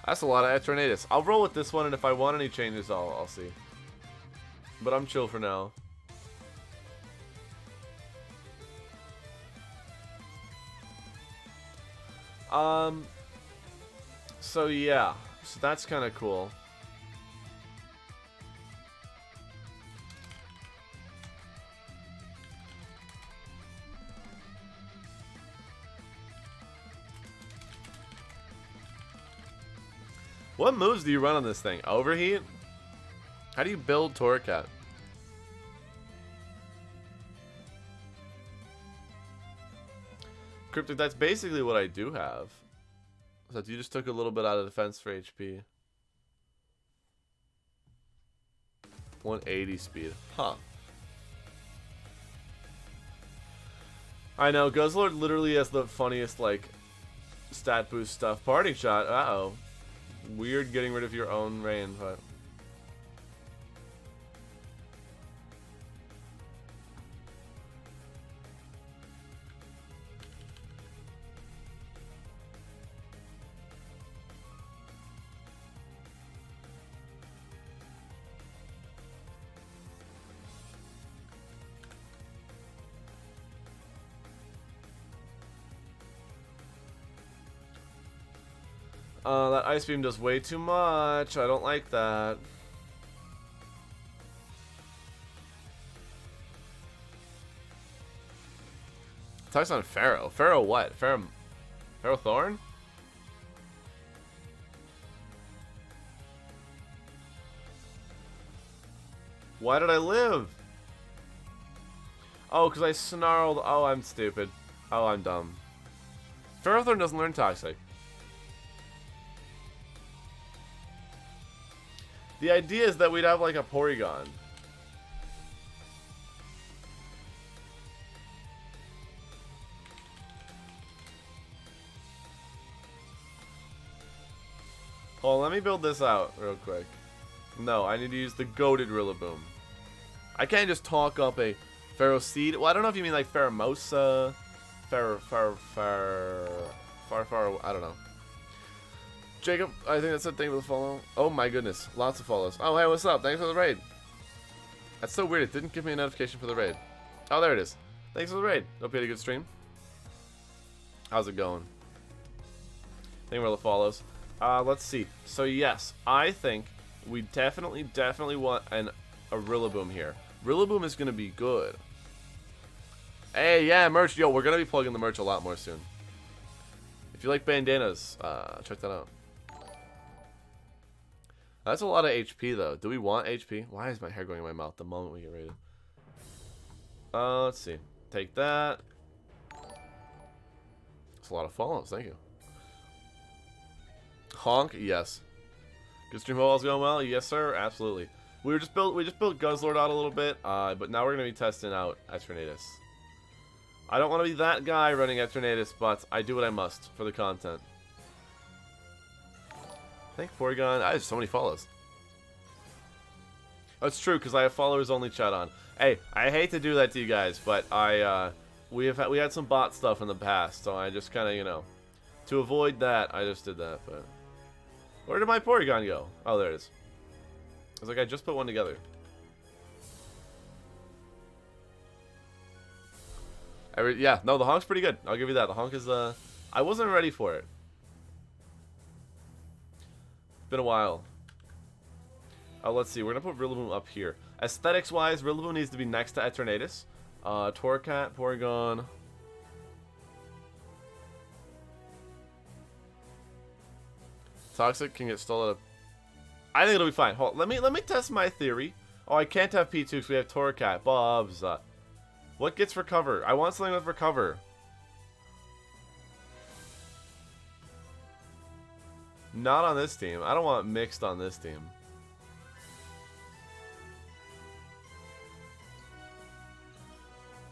That's a lot of Eternatus. I'll roll with this one, and if I want any changes, I'll see. But I'm chill for now. So yeah. So that's kind of cool. What moves do you run on this thing? Overheat? How do you build Torracat? Cryptic, that's basically what I do have. So you just took a little bit out of defense for HP. 180 speed. Huh. I know, Guzzlord literally has the funniest, like, stat boost stuff. Parting shot, uh-oh. Weird getting rid of your own rain, but... that ice beam does way too much. I don't like that. Attacks on Pharaoh. Pharaoh what? Pharaoh Thorn? Why did I live? Oh, because I snarled. Oh, I'm stupid. Oh, I'm dumb. Pharaoh Thorn doesn't learn Toxic. The idea is that we'd have like a Porygon. Hold on, let me build this out real quick. No, I need to use the goated Rillaboom. I can't just talk up a Pharaoh Seed. Well, I don't know if you mean like Pheromosa. I don't know. Jacob, I think that's a thing with a follow. Oh my goodness, lots of follows. Oh, hey, what's up? Thanks for the raid. That's so weird, it didn't give me a notification for the raid. Oh, there it is. Thanks for the raid. Hope you had a good stream. How's it going? Thank you for the follows. Let's see. So yes, I think we definitely want a Rillaboom here. Rillaboom is going to be good. Hey, yeah, merch. Yo, we're going to be plugging the merch a lot more soon. If you like bandanas, check that out. That's a lot of HP, though. Do we want HP? Why is my hair going in my mouth the moment we get raided? Let's see. Take that. That's a lot of follows. Thank you. Honk, yes. Good stream. All's going well? Yes, sir. Absolutely. We just built Guzzlord out a little bit, but now we're gonna be testing out Eternatus. I don't want to be that guy running Eternatus, but I do what I must for the content. Thank Porygon. I have so many follows. That's true, because I have followers only chat on. Hey, I hate to do that to you guys, but we had some bot stuff in the past, so I just kind of, you know, to avoid that, I just did that. But where did my Porygon go? Oh, there it is. I was like, I just put one together. Yeah, no, the Honk's pretty good. I'll give you that. The Honk is, I wasn't ready for it. It's been a while. Let's see. We're going to put Rillaboom up here. Aesthetics-wise, Rillaboom needs to be next to Eternatus. Torracat, Porygon. Toxic can get stolen. I think it'll be fine. Hold on, let me test my theory. Oh, I can't have P2 because we have Torracat. Bobs. What gets Recover? I want something with Recover. Not on this team. I don't want Mixed on this team.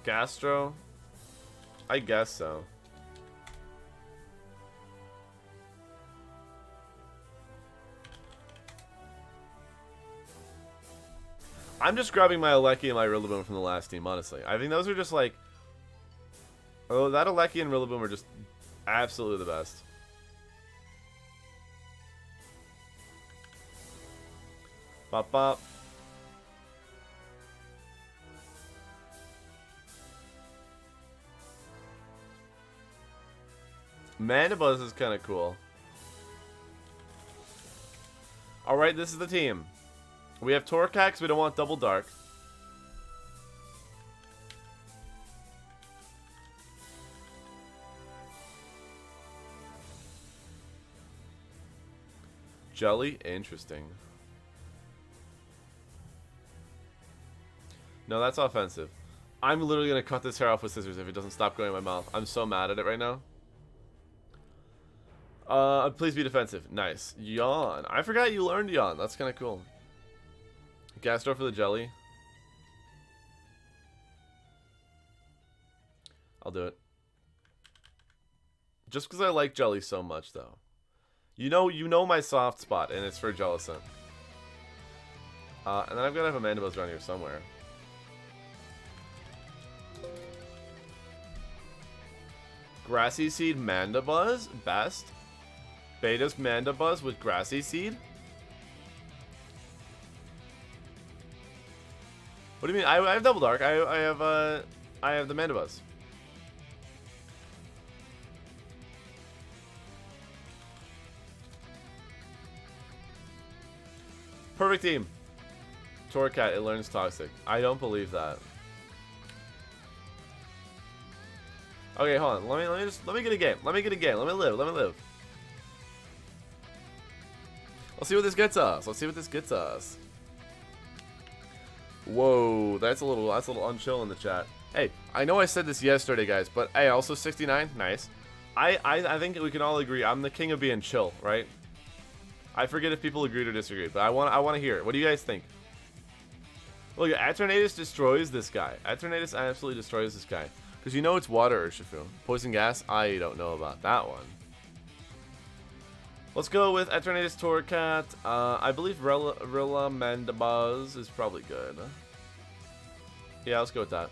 Gastro? I guess so. I'm just grabbing my Alecki and my Rillaboom from the last team, honestly. I think those are just like... Oh, that Alecki and Rillaboom are just absolutely the best. Bop bop. Mandibuzz is kind of cool. Alright, this is the team. We have Torracat because we don't want Double Dark. Jelly? Interesting. No, that's offensive. I'm literally going to cut this hair off with scissors if it doesn't stop going in my mouth. I'm so mad at it right now. Please be defensive. Nice. Yawn. I forgot you learned yawn. That's kind of cool. Gastro for the jelly. I'll do it. Just because I like jelly so much, though. You know my soft spot, and it's for Jellicent. And then I've got to have a Mandibuzz around here somewhere. Grassy Seed Mandibuzz? Best? Beta's Mandibuzz with Grassy Seed? What do you mean? I have Double Dark. I have the Mandibuzz. Perfect team. Torracat, it learns Toxic. I don't believe that. Okay, hold on. Let me get a game. Let me live. Let's see what this gets us. Whoa, that's a little unchill in the chat. Hey, I know I said this yesterday, guys, but hey, also 69, nice. I think we can all agree I'm the king of being chill, right? I forget if people agreed or disagreed, but I want to hear it. What do you guys think? Look, Aeternatus destroys this guy. Aeternatus absolutely destroys this guy. Because you know it's water, Urshifu. Poison gas? I don't know about that one. Let's go with Aeternatus Torracat. I believe Rilla Mandibuzz is probably good. Yeah, let's go with that.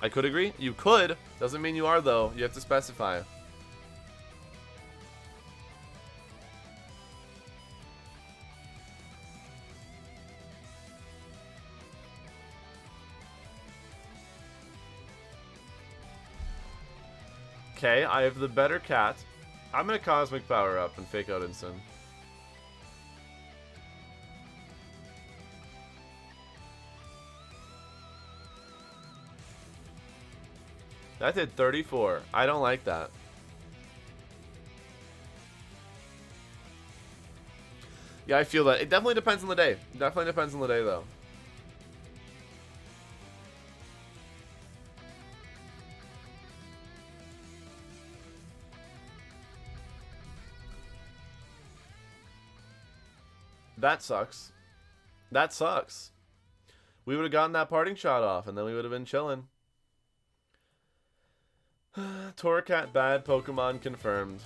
I could agree. You could. Doesn't mean you are, though. You have to specify. Okay, I have the better cat. I'm gonna Cosmic Power up and fake out Instant. That did 34. I don't like that. Yeah, I feel that. It definitely depends on the day. Though. That sucks. That sucks. We would have gotten that parting shot off, and then we would have been chilling. Torracat bad Pokemon confirmed.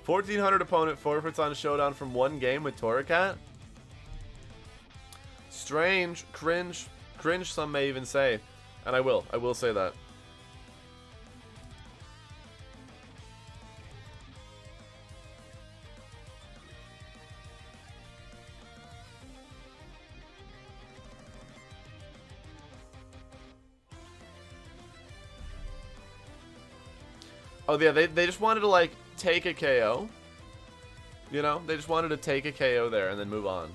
$1,400 opponent forfeits on Showdown from one game with Torracat? Strange. Cringe. Cringe, some may even say. And I will say that. Oh yeah, they just wanted to like take a KO. You know, they just wanted to take a KO there and then move on.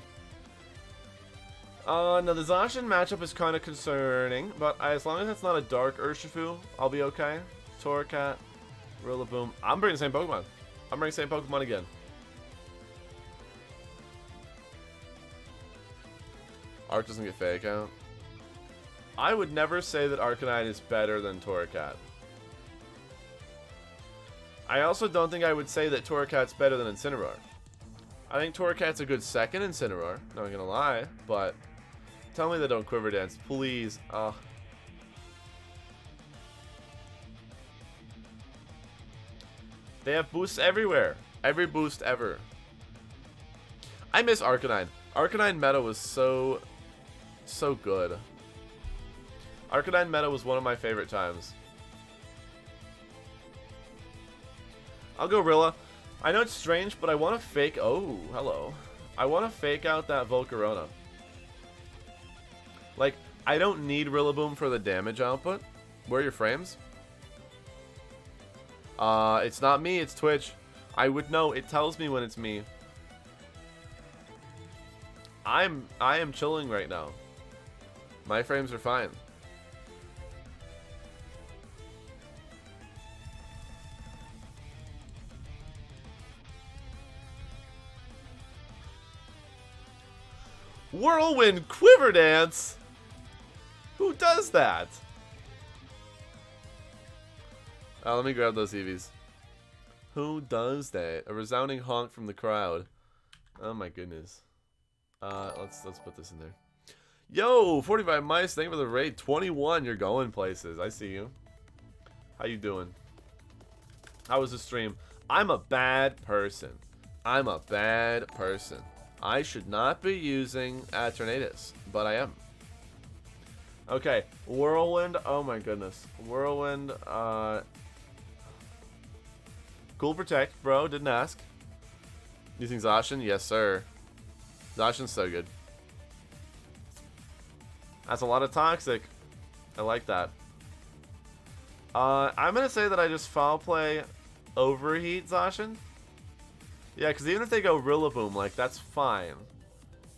No, the Zacian matchup is kind of concerning, but as long as it's not a Dark Urshifu, I'll be okay. Torracat, Rillaboom. I'm bringing the same Pokemon. I'm bringing the same Pokemon again. Arc doesn't get Fake Out. I would never say that Arcanine is better than Torracat. I also don't think I would say that Torracat's better than Incineroar. I think Torracat's a good second Incineroar, not gonna lie, but tell me they don't Quiver Dance, please. They have boosts everywhere. Every boost ever. I miss Arcanine. Arcanine meta was so good. Arcanine meta was one of my favorite times. I'll go Rilla. I know it's strange, but I want to fake... Oh, hello. I want to fake out that Volcarona. Like, I don't need Rillaboom for the damage output. Where are your frames? It's not me, it's Twitch. I would know. It tells me when it's me. I am chilling right now. My frames are fine. Whirlwind Quiver Dance? Who does that? Let me grab those EVs. Who does that? A resounding honk from the crowd. Oh my goodness. Let's put this in there. Yo, 45 mice, thank you for the raid. 21, you're going places. I see you. How you doing? How was the stream? I'm a bad person. I'm a bad person. I should not be using Tornadus, but I am. Okay, Whirlwind. Oh my goodness. Whirlwind, Cool Protect, bro. Didn't ask. Using Zacian? Yes, sir. Zacian's so good. That's a lot of Toxic. I like that. I'm going to say that I just foul play Overheat Zacian. Yeah, because even if they go Rillaboom, like, that's fine.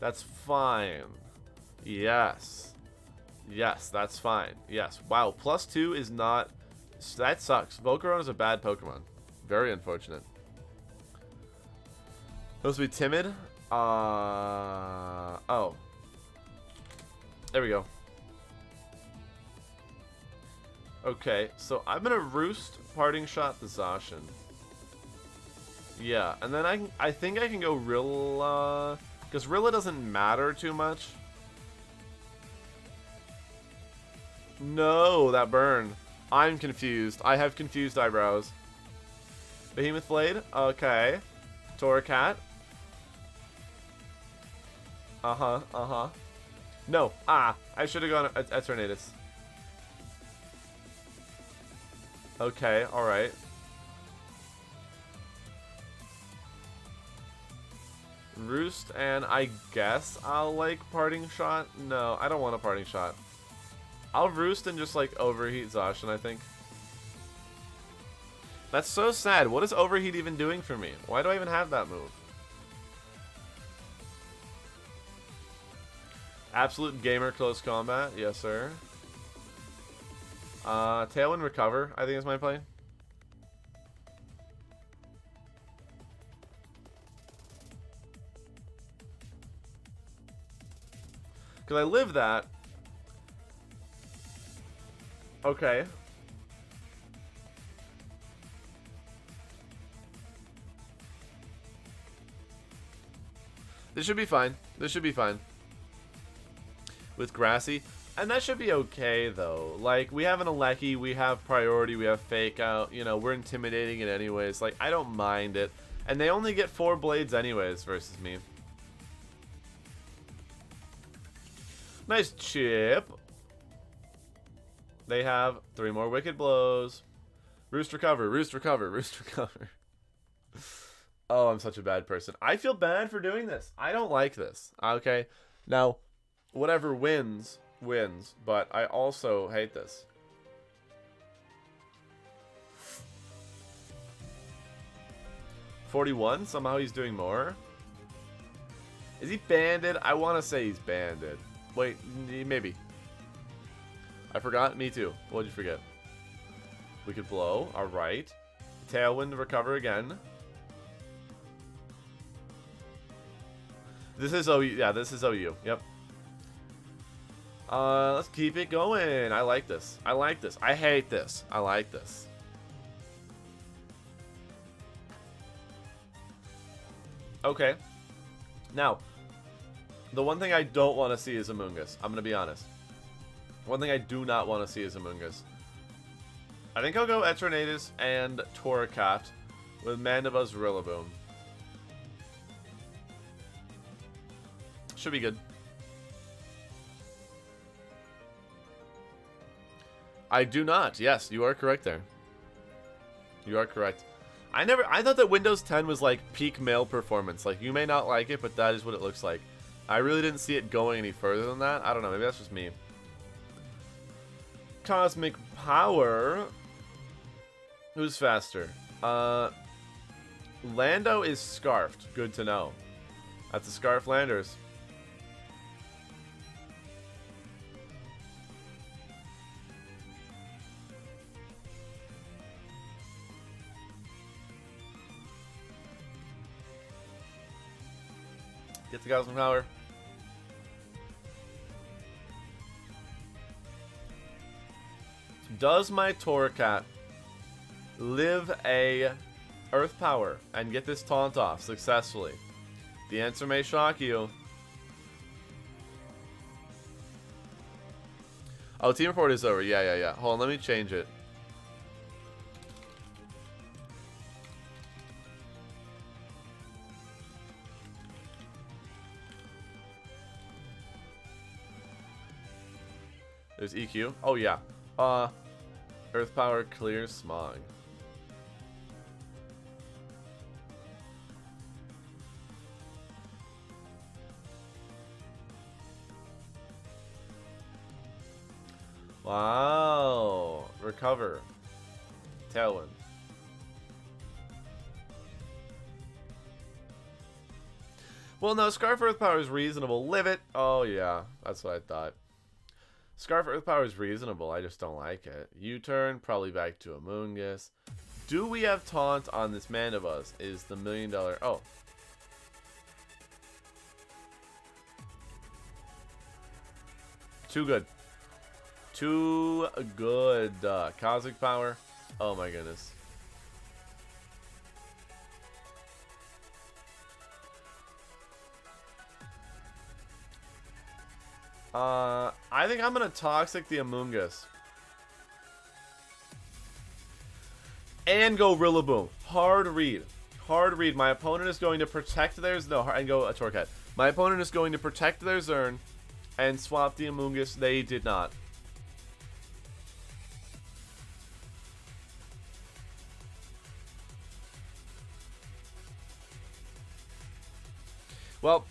That's fine. Yes. Yes, that's fine. Yes. Wow, +2 is not... That sucks. Volcarona is a bad Pokemon. Very unfortunate. Supposed to be timid? Oh. There we go. Okay, so I'm gonna Roost Parting Shot the Zacian. Yeah, and then I think I can go Rilla, because Rilla doesn't matter too much. No, that burn. I'm confused. I have confused eyebrows. Behemoth Blade? Okay. Torracat? Uh-huh. No. I should have gone at Tornadus. Okay, alright. Roost, and I guess I'll, like, Parting Shot? No, I don't want a Parting Shot. I'll Roost and just, like, Overheat Zacian, I think. That's so sad. What is Overheat even doing for me? Why do I even have that move? Absolute Gamer Close Combat. Yes, sir. Tailwind Recover, I think is my play. Because I live that. Okay. This should be fine. This should be fine. With Grassy. And that should be okay, though. Like, we have an Alecki, we have Priority, we have Fake Out. You know, we're intimidating it anyways. Like, I don't mind it. And they only get 4 blades anyways versus me. Nice chip. They have 3 more Wicked Blows. Roost Recover, Roost Recover, Roost Recover. Oh, I'm such a bad person. I feel bad for doing this. I don't like this. Okay. Now, whatever wins, but I also hate this. $41? Somehow he's doing more? Is he banded? I want to say he's banded. Wait, maybe. I forgot. Me too. What'd you forget? We could blow. Alright. Tailwind Recover again. This is OU. Yeah, this is OU. Yep. Let's keep it going. I like this. I like this. I hate this. I like this. Okay. Now, the one thing I don't want to see is Amoonguss. I'm going to be honest. One thing I do not want to see is Amoonguss. I think I'll go Eternatus and Torracat with Mandibuzz Rillaboom. Should be good. I do not. Yes, you are correct there. You are correct. I thought that Windows 10 was like peak male performance. Like, you may not like it, but that is what it looks like. I really didn't see it going any further than that. I don't know. Maybe that's just me. Cosmic Power. Who's faster? Lando is scarfed. Good to know. That's a Scarf Landers. Get the Cosmic Power. Does my Torracat live a Earth Power and get this taunt off successfully? The answer may shock you. Oh, team report is over. Yeah. Hold on, let me change it. There's EQ. Oh, yeah. Earth Power clears smog. Wow. Recover. Tailwind. Well, no, Scarf Earth Power is reasonable. Live it. Oh, yeah. That's what I thought. Scarf Earth Power is reasonable. I just don't like it. U-turn. Probably back to Amoonguss. Do we have taunt on this Mandibuzz? Is the $1 million... Oh. Too good. Too good. Cosmic Power. Oh my goodness. I think I'm gonna Toxic the Amoonguss. And go Rillaboom. Hard read. Hard read. My opponent is going to protect theirs. No, and go a Torracat. My opponent is going to protect their Zern and swap the Amoonguss. They did not. Well,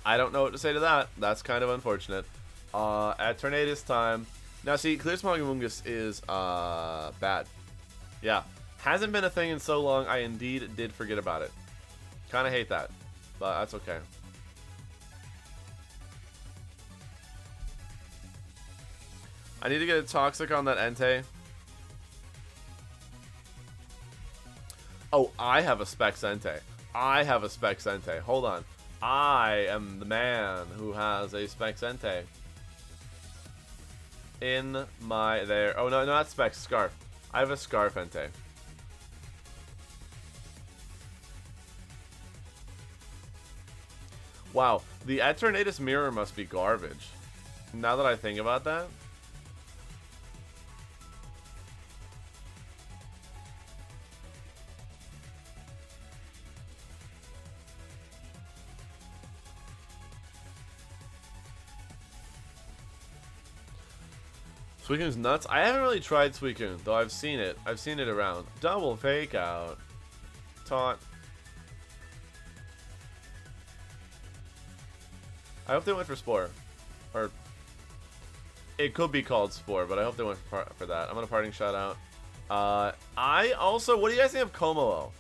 I don't know what to say to that. That's kind of unfortunate. At Tornadus time. Now, see, Clear Smog Amoonguss is bad. Yeah. Hasn't been a thing in so long, I indeed did forget about it. Kind of hate that. But that's okay. I need to get a Toxic on that Entei. Oh, I have a Specs Entei. I have a Specs Entei. Hold on. I am the man who has a Specs Entei. In my there. Oh, no, not Specs. Scarf. I have a Scarf Entei. Wow. The Eternatus Mirror must be garbage. Now that I think about that. Suicune's nuts. I haven't really tried Suicune, though I've seen it. I've seen it around. Double Fake Out. Taunt. I hope they went for Spore. Or, it could be called Spore, but I hope they went for that. I'm going to Parting Shot out. I also, what do you guys think of Kommo-o?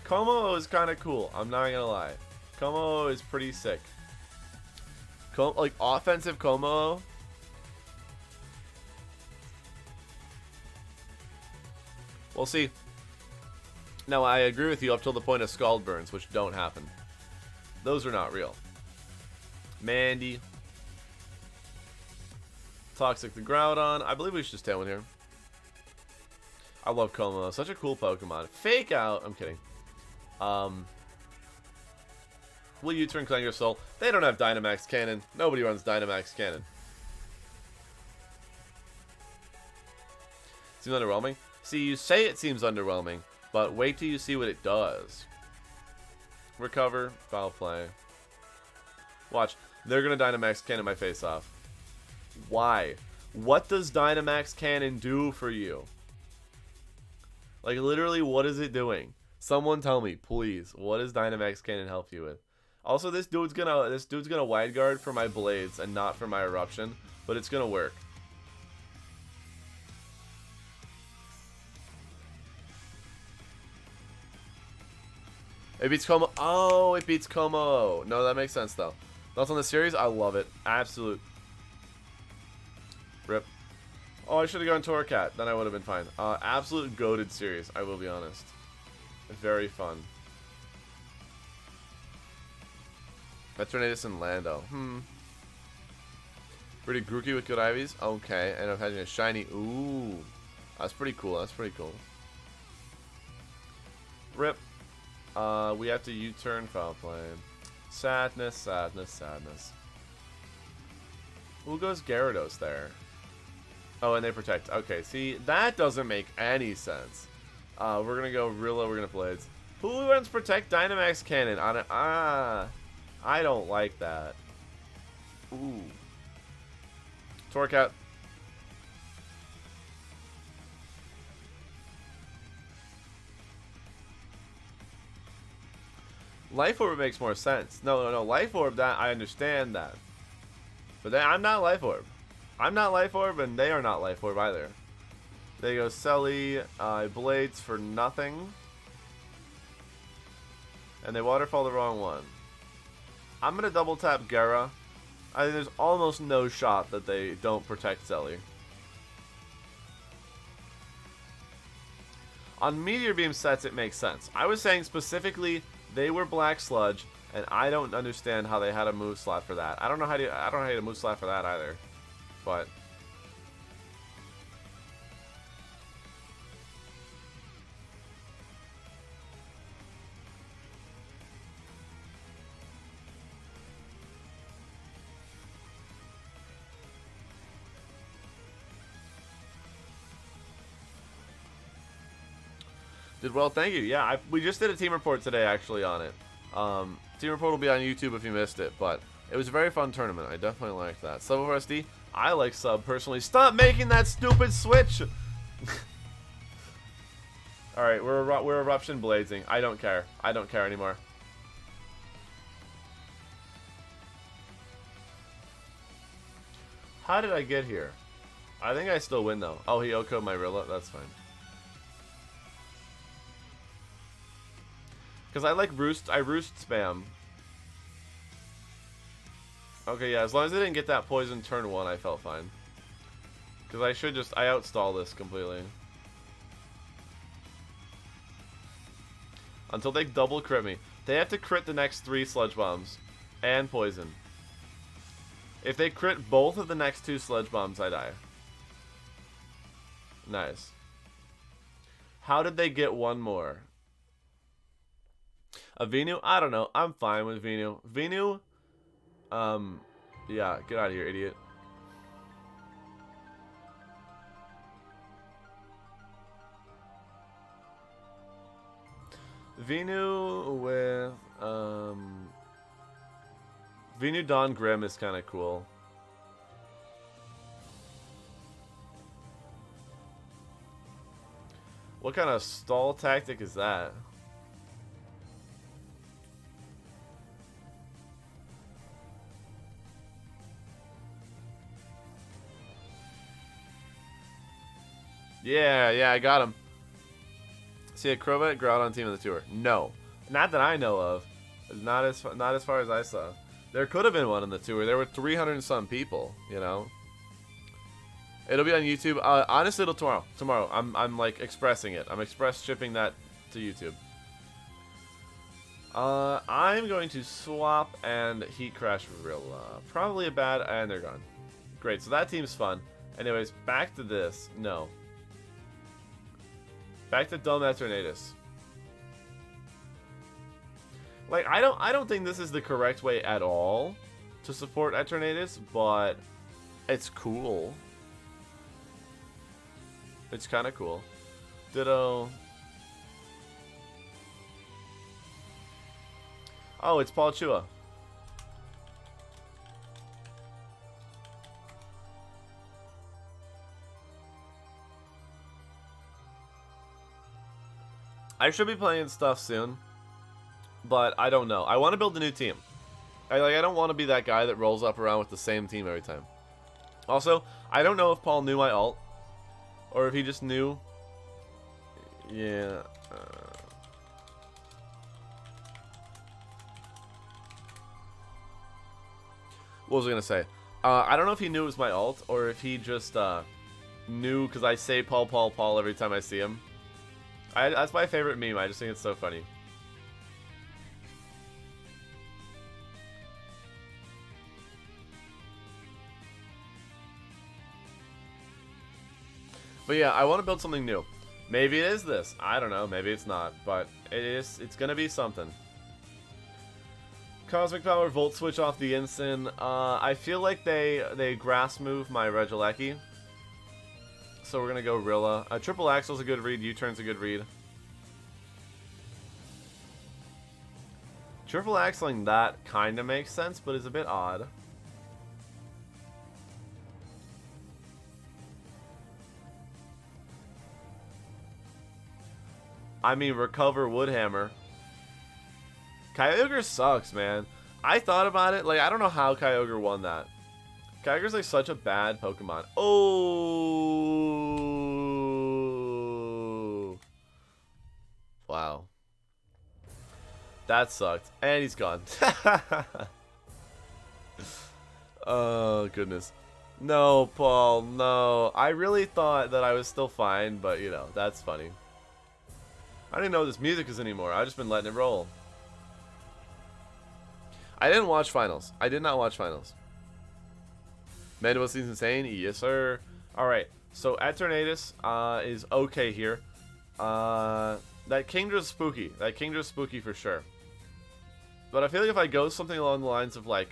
Kommo-o is kind of cool. I'm not going to lie. Kommo-o is pretty sick. Like, offensive Kommo-o. We'll see. Now, I agree with you up till the point of Scald Burns, which don't happen. Those are not real. Mandy. Toxic the Groudon. I believe we should just Tailwind here. I love Como. Such a cool Pokemon. Fake Out. I'm kidding. Will you turn Clanger Soul? They don't have Dynamax Cannon. Nobody runs Dynamax Cannon. Seems underwhelming. See, you say it seems underwhelming, but wait till you see what it does. Recover. Foul Play. Watch. They're going to Dynamax Cannon my face off. Why? What does Dynamax Cannon do for you? Like, literally, what is it doing? Someone tell me, please. What does Dynamax Cannon help you with? Also, this dude's gonna Wide Guard for my Blades and not for my Eruption, but it's gonna work. It beats Como. Oh, it beats Como. No, that makes sense, though. That's on the series. I love it. Absolute. Rip. Oh, I should have gone Torracat. Then I would have been fine. Absolute goated series, I will be honest. Very fun. Eternatus and Lando. Pretty Grookey with good Ivies. Okay. And I'm having a shiny. Ooh. That's pretty cool. That's pretty cool. Rip. We have to U-turn foul play. Sadness, sadness, sadness. Who goes Gyarados there? Oh, and they protect. Okay, see, that doesn't make any sense. We're going to go real low. We're going to Blades. Who runs Protect Dynamax Cannon on it? I don't like that. Ooh. Torracat. Life Orb makes more sense. No. Life Orb, that I understand that. But I'm not Life Orb. I'm not Life Orb, and they are not Life Orb either. They go Selly, Blades for nothing. And they Waterfall the wrong one. I'm going to double tap Gera. I think there's almost no shot that they don't protect Selly. On Meteor Beam sets, it makes sense. I was saying specifically they were Black Sludge, and I don't understand how they had a move slot for that. I don't know how to move slot for that either. But did well, thank you. Yeah, we just did a team report today, actually, on it. Team report will be on YouTube if you missed it, but it was a very fun tournament. I definitely liked that. Sub over SD, I like Sub personally. Stop making that stupid switch! Alright, we're Eruption Blazing. I don't care. I don't care anymore. How did I get here? I think I still win, though. Oh, he OHKO'd my Rilla. That's fine. Because I like Roost. I Roost spam. Okay, yeah, as long as I didn't get that poison turn 1, I felt fine. Because I outstall this completely. Until they double crit me. They have to crit the next 3 Sludge Bombs. And poison. If they crit both of the next 2 Sludge Bombs, I die. Nice. How did they get one more? A Venu? I don't know. I'm fine with Venu. Venu? Yeah, get out of here, idiot. Venu with, Venu Dawn Grim is kind of cool. What kind of stall tactic is that? Yeah, I got him. See a Crobat Groudon team in the tour? No, not that I know of. Not as far as I saw. There could have been one in the tour. There were 300 and some people. You know. It'll be on YouTube. Honestly, it'll tomorrow. Tomorrow, I'm like expressing it. I'm express shipping that to YouTube. I'm going to swap and Heat Crash Rilla. Probably a bad, and they're gone. Great. So that team's fun. Anyways, back to this. No. Back to dumb Eternatus. Like, I don't think this is the correct way at all to support Eternatus, but it's cool. It's kind of cool. Ditto. Oh, it's Paul Chua. I should be playing stuff soon, but I don't know. I want to build a new team. I don't want to be that guy that rolls up around with the same team every time. Also, I don't know if Paul knew my ult, or if he just knew. Yeah. What was I gonna say? I don't know if he knew it was my alt or if he just knew because I say Paul, Paul, Paul every time I see him. That's my favorite meme. I just think it's so funny. But yeah, I want to build something new. Maybe it is this. I don't know. Maybe it's not. But it is. It's gonna be something. Cosmic Power, Volt Switch off the Ensign. I feel like they grass move my Regieleki. So we're gonna go Rilla. Triple Axle's a good read. U-turn's a good read. Triple Axling that kind of makes sense, but is a bit odd. I mean, Recover Woodhammer. Kyogre sucks, man. I thought about it. Like, I don't know how Kyogre won that. Kyogre's like such a bad Pokemon. Oh. Wow. That sucked. And he's gone. Oh, goodness. No, Paul, no. I really thought that I was still fine, but, you know, that's funny. I didn't know what this music is anymore. I've just been letting it roll. I didn't watch finals. I did not watch finals. Mandibuzz seems insane. Yes, sir. Alright, so Eternatus is okay here. That Kingdra's spooky. That Kingdra's spooky for sure. But I feel like if I go something along the lines of like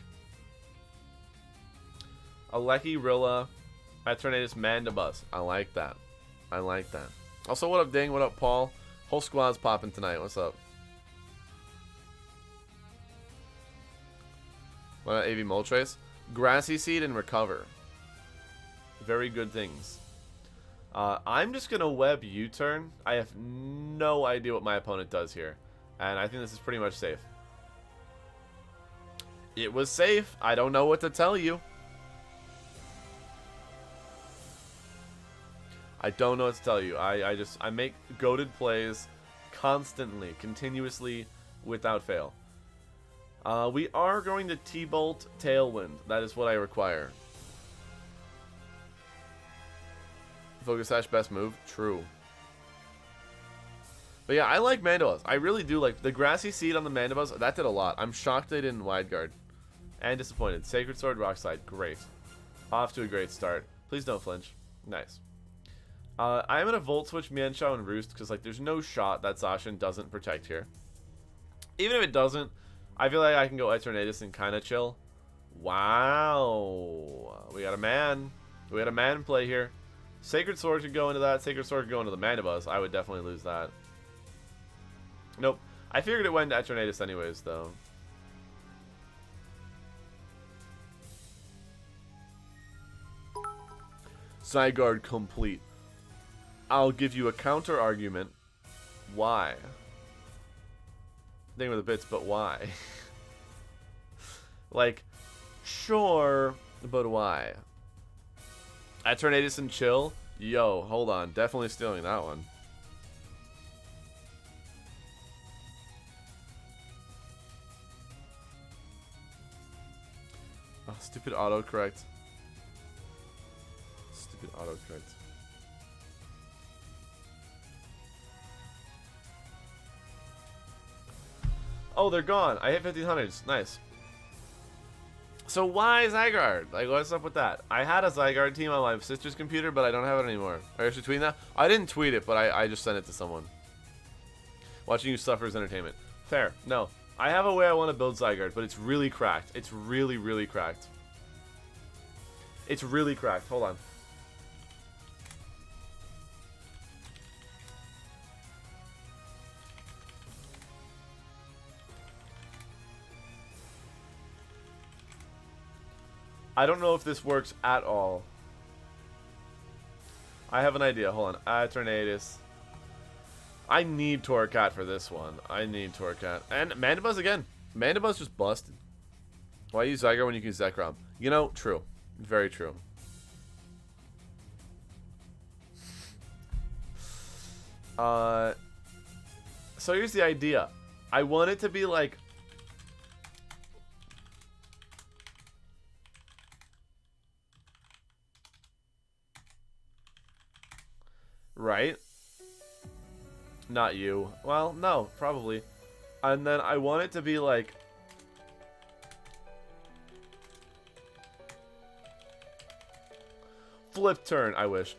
Aleki, Rilla, Eternatus, Mandibuzz. I like that. I like that. Also, what up, Ding? What up, Paul? Whole squad's popping tonight. What's up? What about AV Moltres? Grassy Seed and Recover. Very good things. I'm just going to web U-turn. I have no idea what my opponent does here. And I think this is pretty much safe. It was safe. I don't know what to tell you. I don't know what to tell you. I make goated plays constantly, continuously, without fail. We are going to T-Bolt Tailwind. That is what I require. Focus Sash best move. True. But yeah, I like Mandibuzz. I really do like the Grassy Seed on the Mandibuzz. That did a lot. I'm shocked they didn't Wide Guard. And disappointed. Sacred Sword, Rock Slide. Great. Off to a great start. Please don't flinch. Nice. I'm going to Volt Switch Mienshao and Roost because like there's no shot that Zacian doesn't protect here. Even if it doesn't, I feel like I can go Eternatus and kind of chill. Wow. We got a man. We got a man play here. Sacred Sword could go into that. Sacred Sword could go into the Mandibuzz. I would definitely lose that. Nope. I figured it went to Eternatus anyways, though. Zygarde complete. I'll give you a counter argument. Why? Thing with the bits, but why? Like, sure, but why? Eternatus and chill? Yo, hold on. Definitely stealing that one. Oh, stupid autocorrect. Stupid autocorrect. Oh, they're gone. I hit 1500s. Nice. So why Zygarde? Like, what's up with that? I had a Zygarde team on my sister's computer, but I don't have it anymore. Are you tweeting that? I didn't tweet it, but I just sent it to someone. Watching you suffer is entertainment. Fair. No. I have a way I want to build Zygarde, but it's really cracked. It's really, really cracked. It's really cracked. Hold on. I don't know if this works at all. I have an idea. Hold on. Eternatus. I need Torracat for this one. I need Torracat. And Mandibuzz again. Mandibuzz just busted. Why use Zygarde when you can use Zekrom? You know, true. Very true. So here's the idea. I want it to be like... Right? Not you. Well, no, probably. And then I want it to be like... Flip turn, I wish.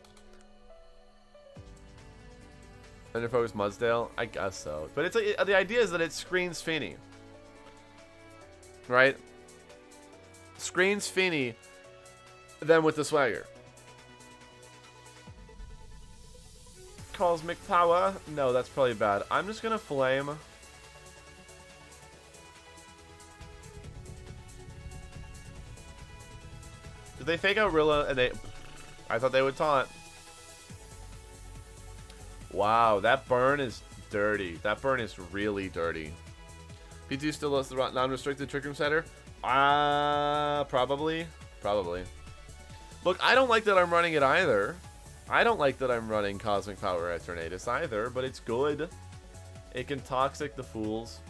Underfocus Mudsdale? I guess so. But it's the idea is that it screens Feeney. Right? Screens Feeney, then with the swagger. Cosmic Power? No, that's probably bad. I'm just gonna Flame. Did they fake out Rilla and they... I thought they would taunt. Wow, that burn is dirty. That burn is really dirty. P2 still has the non-restricted Trick Room Setter? Probably. Probably. Look, I don't like that I'm running it either. I don't like that I'm running Cosmic Power Eternatus either, but it's good. It can Toxic the Fools.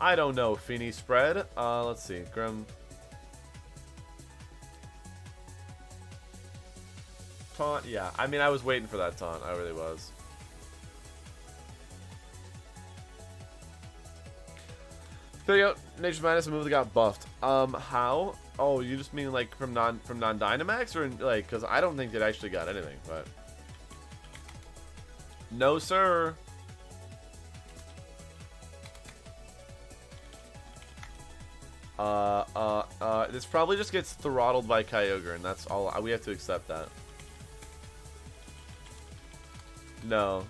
I don't know, Feeney spread. Let's see. Grim. Taunt? Yeah. I mean, I was waiting for that taunt. I really was. Figure out Nature's Madness, a move that got buffed. How? Oh, you just mean like from non-Dynamax, or like, because I don't think it actually got anything, but no, sir. This probably just gets throttled by Kyogre, and that's all. We have to accept that. No.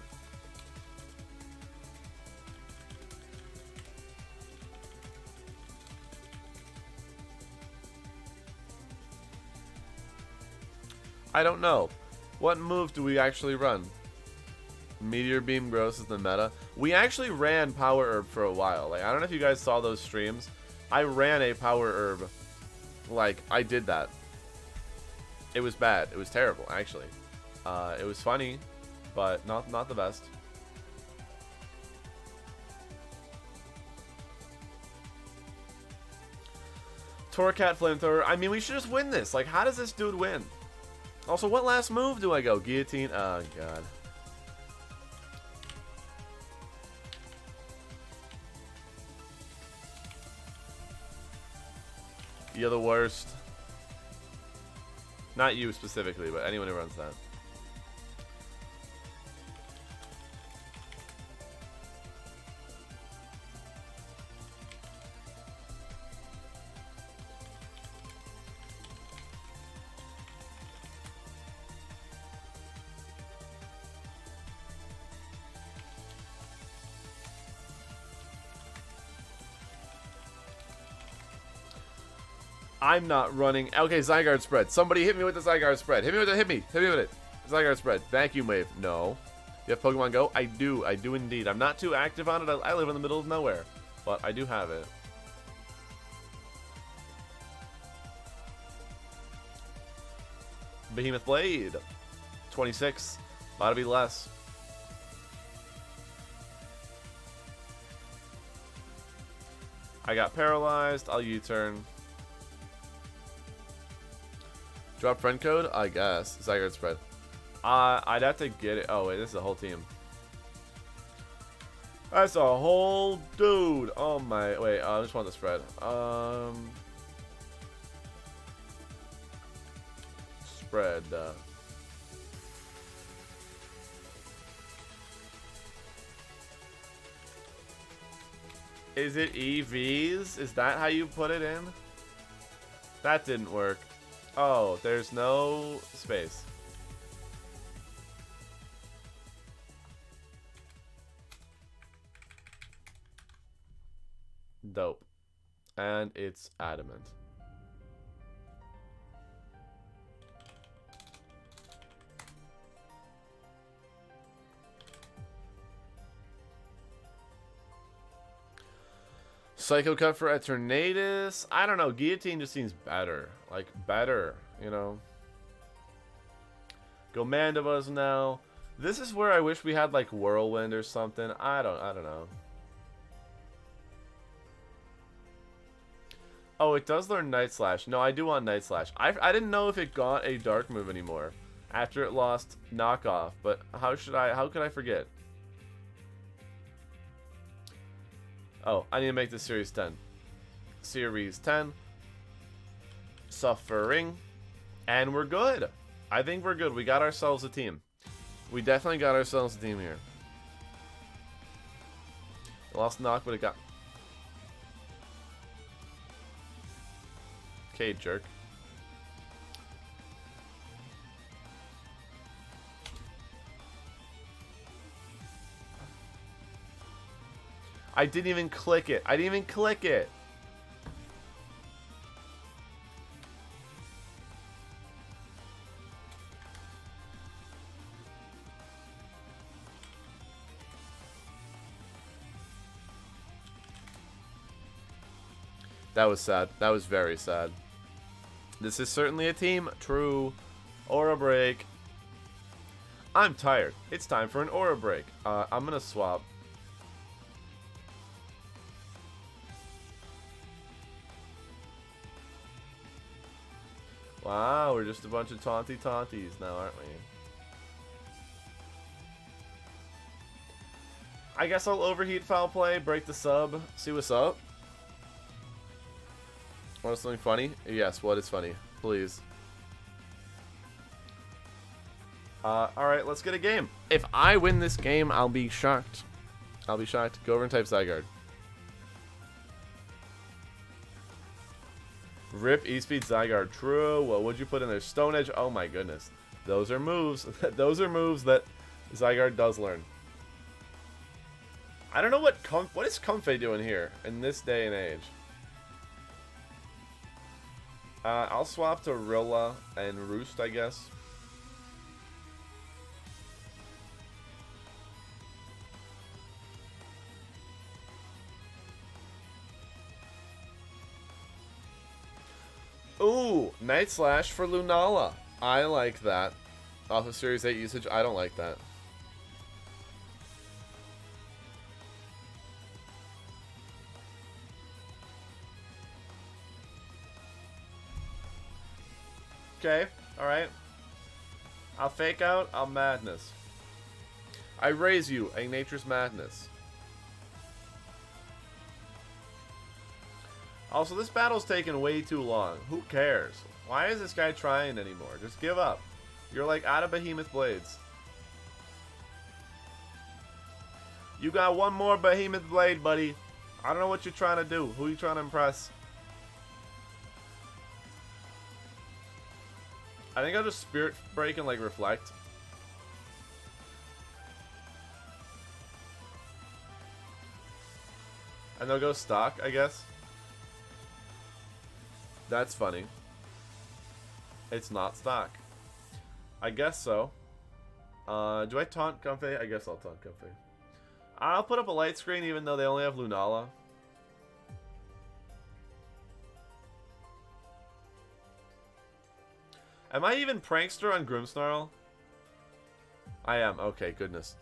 I don't know. What move do we actually run? Meteor Beam Gross is the meta. We actually ran Power Herb for a while. Like, I don't know if you guys saw those streams. I ran a Power Herb. Like, I did that. It was bad. It was terrible, actually. It was funny, but not the best. Torcat Flamethrower. I mean, we should just win this. Like, how does this dude win? Also, what last move do I go? Guillotine? Oh, God. You're the worst. Not you specifically, but anyone who runs that. I'm not running. Okay, Zygarde spread. Somebody hit me with the Zygarde spread. Hit me with it. Hit me with it. Zygarde spread. Vacuum wave. No. You have Pokemon Go? I do. I do indeed. I'm not too active on it. I live in the middle of nowhere. But I do have it. Behemoth Blade. 26. About to be less. I got paralyzed. I'll U-turn. Drop friend code? I guess. Zygarde spread. I'd have to get it. Oh, wait. This is a whole team. That's a whole dude. Oh, my. Wait. I just want the spread. Spread. Is it EVs? Is that how you put it in? That didn't work. Oh, there's no space. Dope. And it's adamant. Psycho Cut for Eternatus. I don't know. Guillotine just seems better. Like, better, you know. Go Mandibuzz now. This is where I wish we had like Whirlwind or something. I don't know. Oh, it does learn Night Slash. No, I do want Night Slash. I didn't know if it got a dark move anymore after it lost knockoff, but how could I forget? Oh, I need to make this Series 10. Series 10. Suffering. And we're good. I think we're good. We got ourselves a team. We definitely got ourselves a team here. Lost knock, but it got... Okay, jerk. I didn't even click it. I didn't even click it. That was sad. That was very sad. This is certainly a team. True. Aura break. I'm tired. It's time for an aura break. I'm gonna swap. Wow, we're just a bunch of taunties now, aren't we? I guess I'll overheat foul play, break the sub, see what's up. Want something funny? Yes, what is funny? Please. Alright, let's get a game. If I win this game, I'll be shocked. I'll be shocked. Go over and type Zygarde. Rip E-Speed Zygarde. True. What would you put in there? Stone Edge. Oh my goodness. Those are moves. Those are moves that Zygarde does learn. I don't know what is Comfey doing here in this day and age. I'll swap to Rilla and Roost, I guess. Ooh, Night Slash for Lunala. I like that. Off of Series 8 usage, I don't like that. Okay, alright. I'll Fake Out, I'll Madness. I raise you, a Nature's Madness. Also, this battle's taking way too long. Who cares? Why is this guy trying anymore? Just give up. You're like out of Behemoth Blades. You got one more Behemoth Blade, buddy. I don't know what you're trying to do. Who are you trying to impress? I think I'll just Spirit Break and like Reflect. And they'll go stock, I guess. That's funny. It's not stock. I guess so. Do I taunt Comfey? I guess I'll taunt Comfey. I'll put up a light screen even though they only have Lunala. Am I even Prankster on Grimmsnarl? I am. Okay, goodness.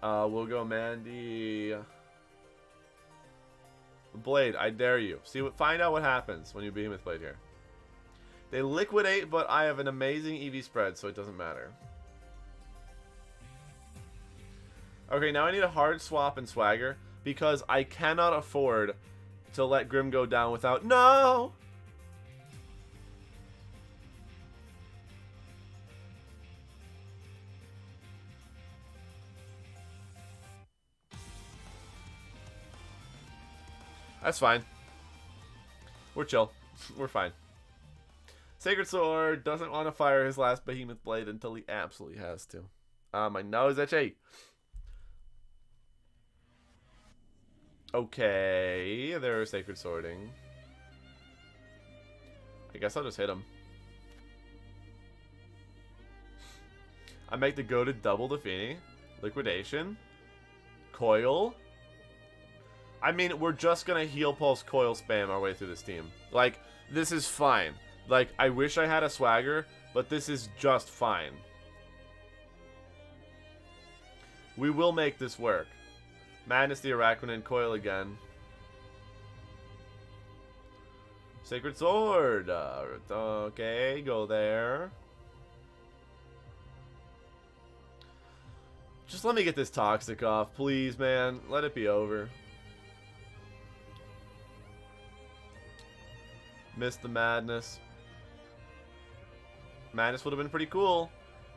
We'll go Mandy. Blade, I dare you. Find out what happens when you Behemoth Blade here. They liquidate, but I have an amazing EV spread, so it doesn't matter. Okay, now I need a hard swap and Swagger, because I cannot afford to let Grim go down without... No! That's fine. We're chill. We're fine. Sacred Sword doesn't want to fire his last Behemoth Blade until he absolutely has to. My nose itchy. Okay, they're Sacred Swording. I guess I'll just hit him. I make the goated double Defini. Liquidation. Coil. I mean, we're just gonna Heal Pulse Coil spam our way through this team. Like, this is fine. Like, I wish I had a Swagger, but this is just fine. We will make this work. Madness the Arachnin Coil again. Sacred Sword. Okay, go there. Just let me get this Toxic off, please, man. Let it be over. Missed the Madness. Madness would have been pretty cool.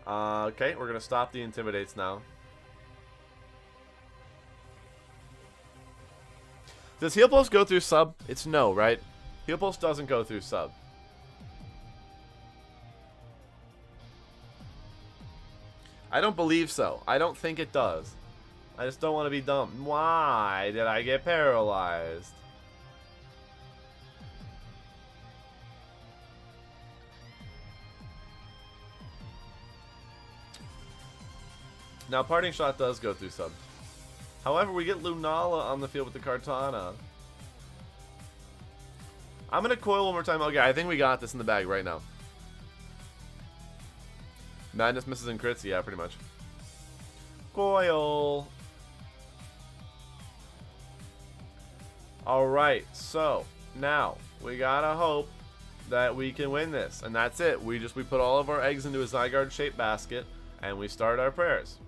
Okay, we're going to stop the Intimidates now. Does Heal Pulse go through sub? It's no, right? Heal Pulse doesn't go through sub. I don't believe so. I don't think it does. I just don't want to be dumb. Why did I get paralyzed? Now, Parting Shot does go through sub. However, we get Lunala on the field with the Kartana. I'm going to coil one more time. Okay, I think we got this in the bag right now. Madness misses and crits. Yeah, pretty much. Coil. Alright, so now we gotta hope that we can win this. And that's it. We put all of our eggs into a Zygarde-shaped basket and we start our prayers.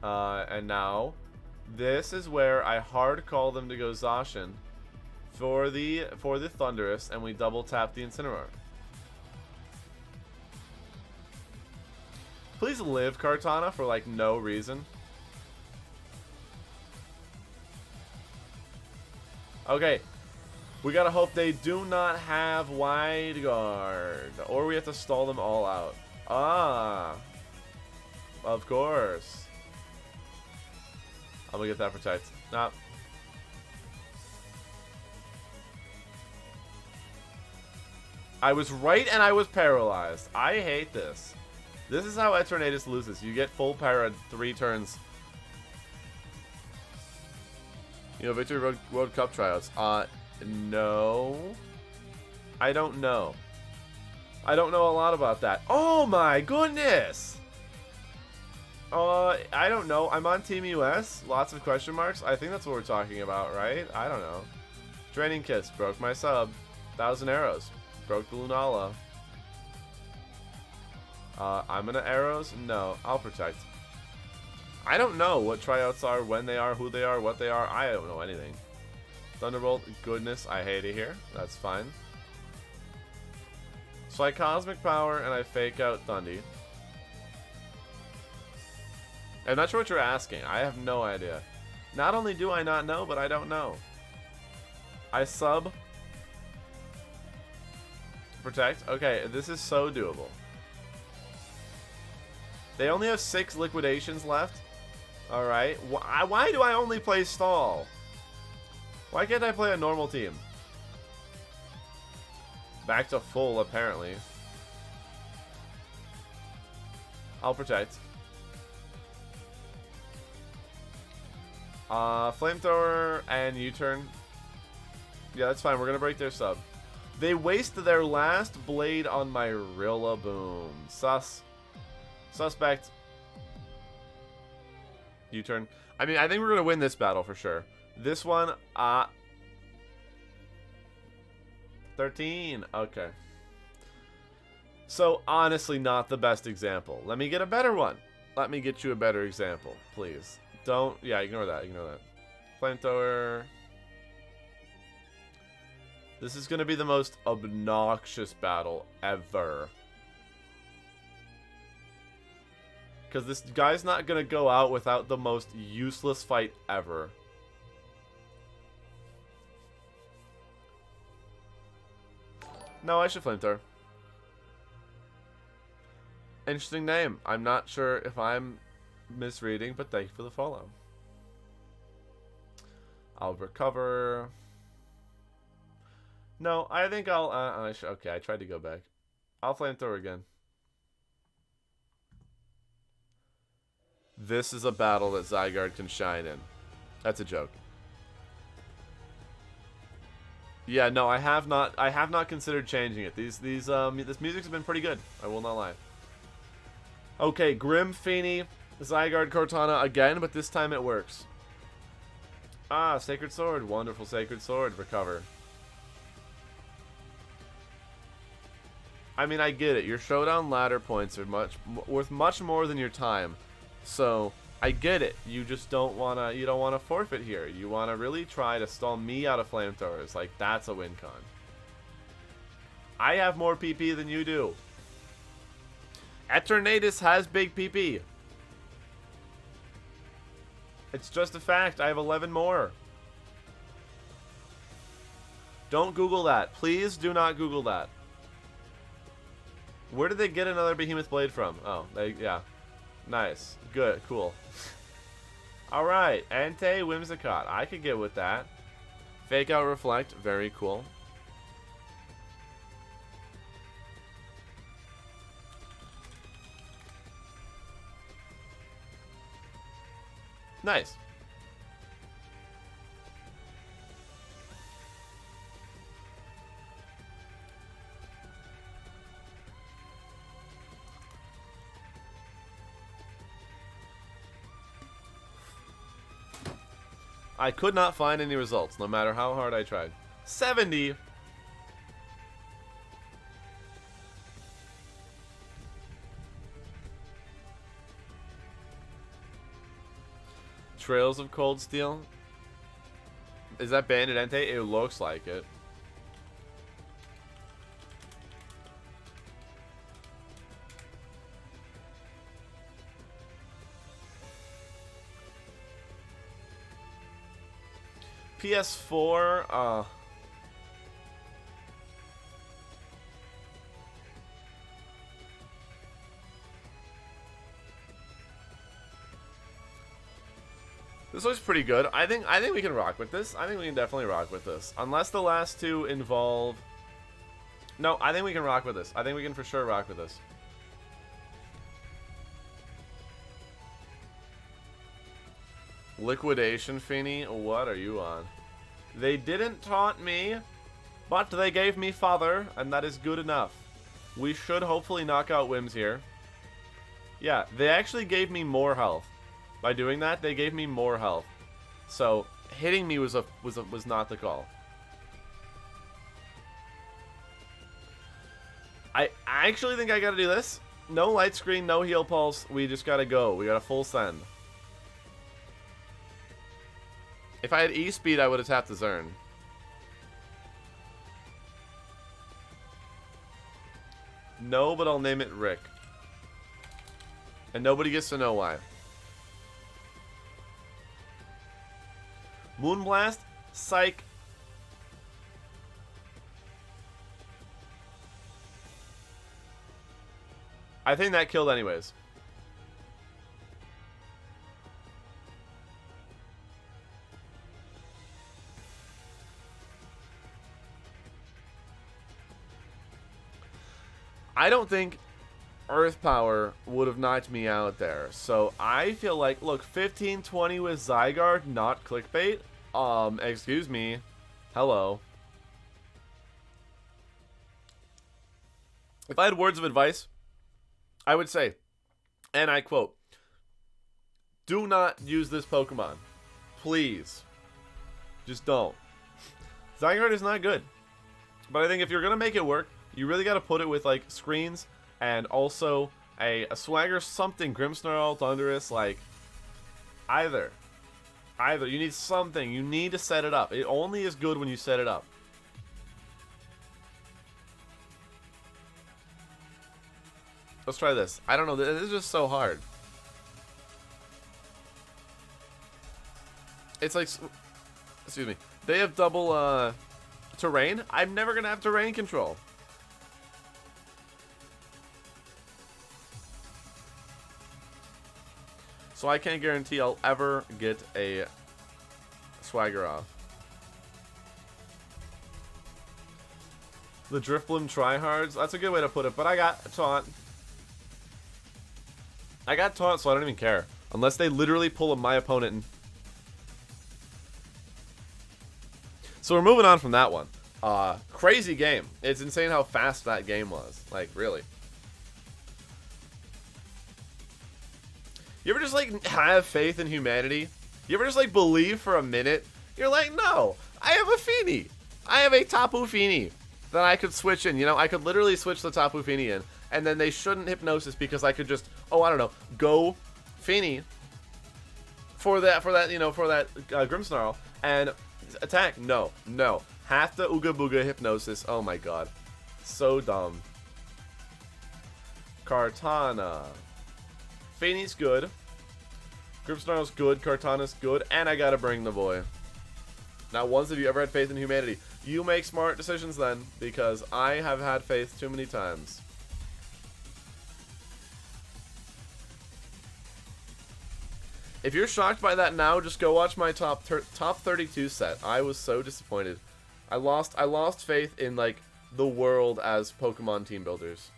And now, this is where I hard call them to go Zacian for the Thundurus, and we double tap the Incineroar. Please live Kartana for like no reason. Okay, we gotta hope they do not have Wide Guard, or we have to stall them all out. Ah, of course. I'm gonna get that Protect. Nah. I was right and I was paralyzed. I hate this. This is how Eternatus loses. You get full para 3 turns. You know, Victory World Cup tryouts. No. I don't know. I don't know a lot about that. Oh my goodness! I don't know. I'm on Team US. Lots of question marks. I think that's what we're talking about, right? I don't know. Draining Kiss. Broke my sub. 1,000 Arrows. Broke the Lunala. I'm gonna Arrows? No. I'll Protect. I don't know what tryouts are, when they are, who they are, what they are. I don't know anything. Thunderbolt. Goodness. I hate it here. That's fine. So I Cosmic Power and I fake out Thundy. I'm not sure what you're asking. I have no idea. Not only do I not know, but I don't know. I sub. Protect. Okay, this is so doable. They only have 6 liquidations left. Alright. Why do I only play stall? Why can't I play a normal team? Back to full, apparently. I'll Protect. Flamethrower and U-turn. Yeah, that's fine. We're gonna break their sub. They wasted their last blade on my Rillaboom. Sus. Suspect. U-turn. I mean, I think we're gonna win this battle for sure. This one, 13. Okay. So, honestly, not the best example. Let me get a better one. Let me get you a better example, please. Don't, yeah, ignore that, ignore that. Flamethrower. This is going to be the most obnoxious battle ever. Because this guy's not going to go out without the most useless fight ever. No, I should Flamethrower. Interesting name. I'm not sure if I'm misreading, but thank you for the follow. I'll recover. No, I think I'll okay, I tried to go back. I'll Flamethrower again. This is a battle that Zygarde can shine in. That's a joke. Yeah, no, I have not considered changing it. This music's been pretty good. I will not lie. Okay, Grim Feeney. Zygarde Cortana again, but this time it works. Ah, Sacred Sword. Wonderful Sacred Sword. Recover. I mean, I get it. Your showdown ladder points are worth much more than your time. So, I get it. You just don't wanna forfeit here. You wanna really try to stall me out of flamethrowers. Like, that's a win con. I have more PP than you do. Eternatus has big PP. It's just a fact. I have 11 more. Don't Google that. Please do not Google that. Where did they get another Behemoth Blade from? Oh, yeah. Nice. Good. Cool. Alright. Entei Whimsicott. I could get with that. Fake Out Reflect. Very cool. Nice. I could not find any results, no matter how hard I tried. 70! Trails of Cold Steel? Is that Bandit Entei? It looks like it. PS4, this looks pretty good. I think we can rock with this. I think we can definitely rock with this. Unless the last two involve... No, I think we can rock with this. I think we can for sure rock with this. Liquidation Fini, what are you on? They didn't taunt me, but they gave me Father, and that is good enough. We should hopefully knock out Wims here. Yeah, they actually gave me more health. By doing that, they gave me more health. So, hitting me was not the call. I actually think I gotta do this. No light screen, no heal pulse. We just gotta go. We got a full send. If I had E-Speed, I would have tapped the Zern. No, but I'll name it Rick. And nobody gets to know why. Moonblast? Psych. I think that killed anyways. I don't think Earth Power would have knocked me out there. So I feel like, look, 15-20 with Zygarde, not clickbait. Excuse me. Hello. If I had words of advice, I would say, and I quote, do not use this Pokemon. Please. Just don't. Zygarde is not good. But I think if you're going to make it work, you really got to put it with, like, screens and also a swagger something. Grimmsnarl, Thundurus, like, either. You need something. You need to set it up. It only is good when you set it up. Let's try this. I don't know. This is just so hard. It's like... Excuse me. They have double, terrain. I'm never going to have terrain control. So I can't guarantee I'll ever get a swagger off. The Drifblim tryhards. That's a good way to put it, but I got taunt. I got taunt, so I don't even care. Unless they literally pull my opponent in. So we're moving on from that one. Crazy game. It's insane how fast that game was. Like, really. You ever just, like, have faith in humanity? You ever just, like, believe for a minute? You're like, no, I have a Fini. I have a Tapu Fini that I could switch in. You know, I could literally switch the Tapu Fini in, and then they shouldn't Hypnosis because I could just, oh, I don't know, go Fini for that, you know, for that Grimmsnarl and attack. No. Have to Ooga Booga Hypnosis. Oh my god. So dumb. Kartana. Fini's good. Grimmsnarl's good. Kartana's good. And I gotta bring the boy. Not once have you ever had faith in humanity. You make smart decisions then, because I have had faith too many times. If you're shocked by that now, just go watch my top 32 set. I was so disappointed. I lost faith in, like, the world as Pokemon team builders.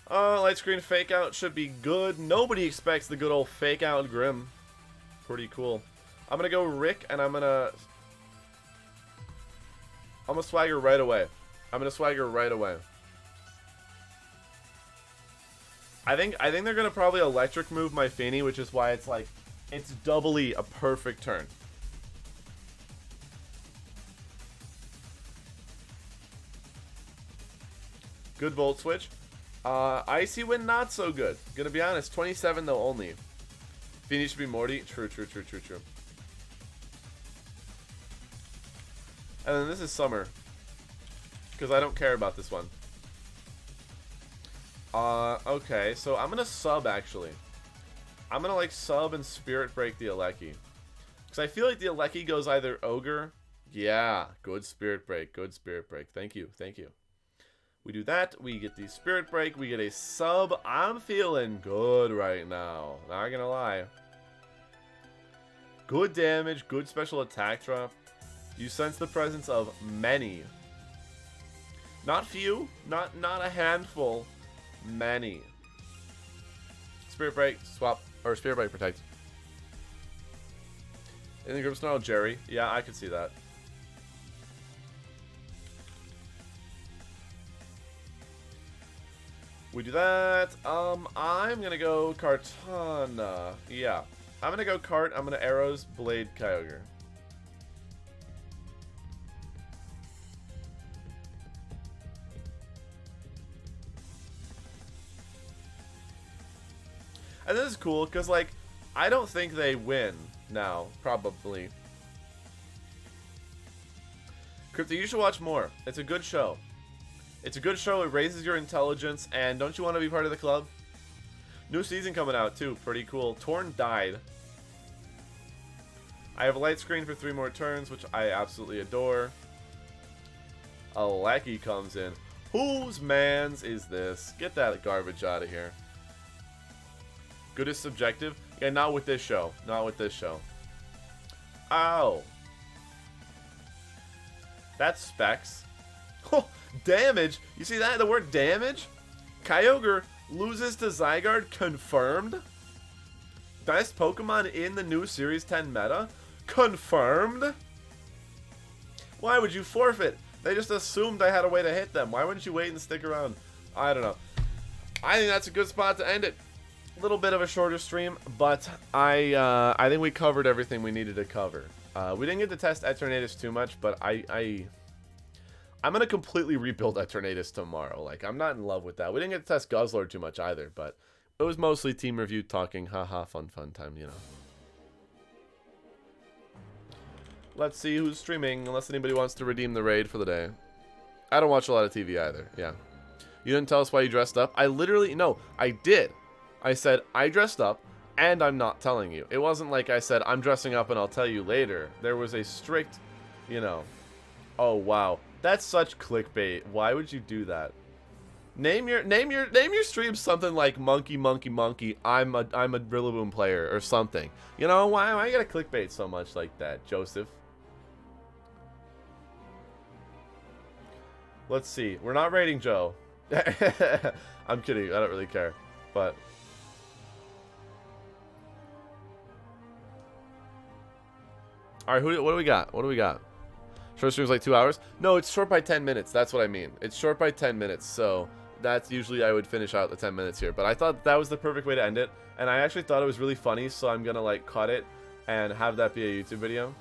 Light screen fake out should be good. Nobody expects the good old fake out Grim. Pretty cool. I'm gonna go Rick, and I'm gonna swagger right away. I think they're gonna probably electric move my Fini, which is why it's like it's doubly a perfect turn. Good Volt Switch. Icy Wind not so good. Gonna be honest, 27 though only. Fini should be Morty. True. And then this is Summer, because I don't care about this one. Okay, so I'm gonna sub actually. I'm gonna like sub and Spirit Break the Alecki, because I feel like the Alecki goes either Ogre. Yeah, good Spirit Break. Thank you. We do that, we get the Spirit Break, we get a sub. I'm feeling good right now, not gonna lie. Good damage, good special attack drop. You sense the presence of many. Not few, not a handful, many. Spirit Break, swap, or Spirit Break Protect. In the Grimmsnarl, Jerry. Yeah, I could see that. We do that. I'm gonna go Kartana. Yeah. I'm gonna go Cart. I'm gonna Arrows, Blade, Kyogre. And this is cool, because, like, I don't think they win now, probably. Crypto, you should watch more. It's a good show. It raises your intelligence, and don't you want to be part of the club? New season coming out, too. Pretty cool. Torn died. I have a light screen for 3 more turns, which I absolutely adore. Alecki comes in. Whose mans is this? Get that garbage out of here. Good is subjective? Yeah, not with this show. Ow. That's Specs. Oh, damage. You see that? The word damage? Kyogre loses to Zygarde. Confirmed. Best Pokemon in the new Series 10 meta. Confirmed. Why would you forfeit? They just assumed I had a way to hit them. Why wouldn't you wait and stick around? I don't know. I think that's a good spot to end it. A little bit of a shorter stream, but I think we covered everything we needed to cover. We didn't get to test Eternatus too much, but I'm gonna completely rebuild Eternatus tomorrow. Like, I'm not in love with that. We didn't get to test Guzzlord too much either, but it was mostly team review talking. Haha, fun time, you know. Let's see who's streaming, unless anybody wants to redeem the raid for the day. I don't watch a lot of TV either. Yeah. You didn't tell us why you dressed up? No, I did. I said, I dressed up, and I'm not telling you. It wasn't like I said, I'm dressing up and I'll tell you later. There was a strict, you know. Oh, wow. That's such clickbait. Why would you do that? Name your stream something like Monkey. I'm a Rillaboom player or something. You know, why you gotta clickbait so much like that, Joseph? Let's see. We're not rating Joe. I'm kidding. I don't really care. But all right, what do we got? Short stream's like 2 hours? No, it's short by 10 minutes. That's what I mean. It's short by 10 minutes. So that's usually I would finish out the 10 minutes here. But I thought that was the perfect way to end it. And I actually thought it was really funny, so I'm going to, like, cut it and have that be a YouTube video.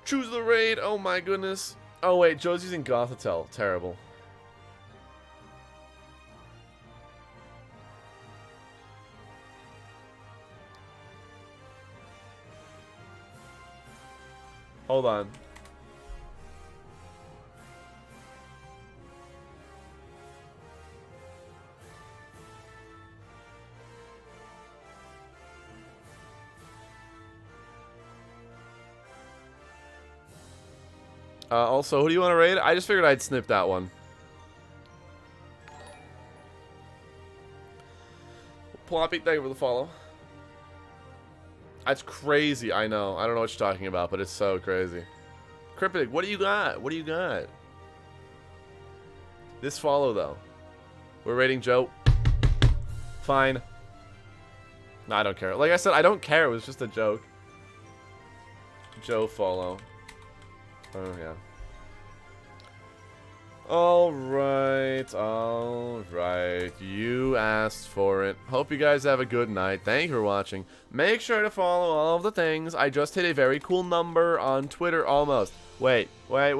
Choose the raid. Oh, my goodness. Oh, wait. Joe's using Gothitelle. Terrible. Hold on. Also, who do you want to raid? I just figured I'd snip that one. Ploppy, thank you for the follow. That's crazy, I know. I don't know what you're talking about, but it's so crazy. Cryptic, what do you got? What do you got? This follow, though. We're rating Joe. Fine. No, I don't care. Like I said, I don't care. It was just a joke. Joe follow. Oh, yeah. Alright, alright. You asked for it. Hope you guys have a good night. Thank you for watching. Make sure to follow all of the things. I just hit a very cool number on Twitter almost. Wait. Hope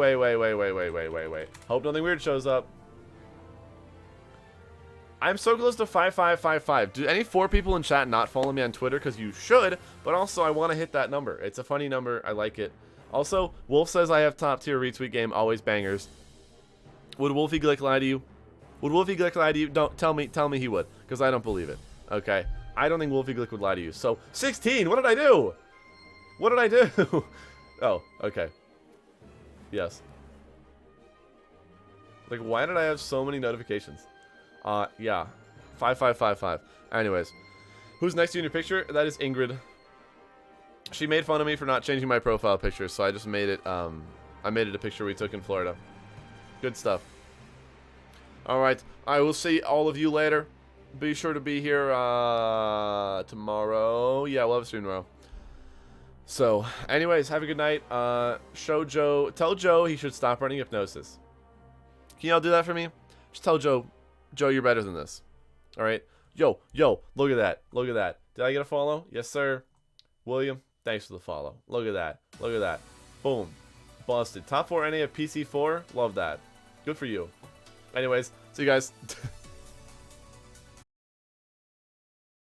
nothing weird shows up. I'm so close to 5555. Do any 4 people in chat not follow me on Twitter? Because you should, but also I want to hit that number. It's a funny number. I like it. Also, Wolf says I have top tier retweet game, always bangers. Would Wolfie Glick lie to you? Would Wolfie Glick lie to you? Don't tell me he would, because I don't believe it. Okay, I don't think Wolfie Glick would lie to you. So 16. What did I do? What did I do? Oh, okay. Yes. Like, why did I have so many notifications? Yeah. 5555. Anyways, who's next to you in your picture? That is Ingrid. She made fun of me for not changing my profile picture, so I just made it, I made it a picture we took in Florida. Good stuff. Alright, I will see all of you later. Be sure to be here, tomorrow. Yeah, we'll have a stream tomorrow. So, anyways, have a good night. Tell Joe he should stop running hypnosis. Can y'all do that for me? Just tell Joe, you're better than this. Alright? Yo, look at that. Look at that. Did I get a follow? Yes, sir. William, thanks for the follow. Look at that. Look at that. Boom. Busted. Top 4 NA of PC4. Love that. Good for you. Anyways, see you guys.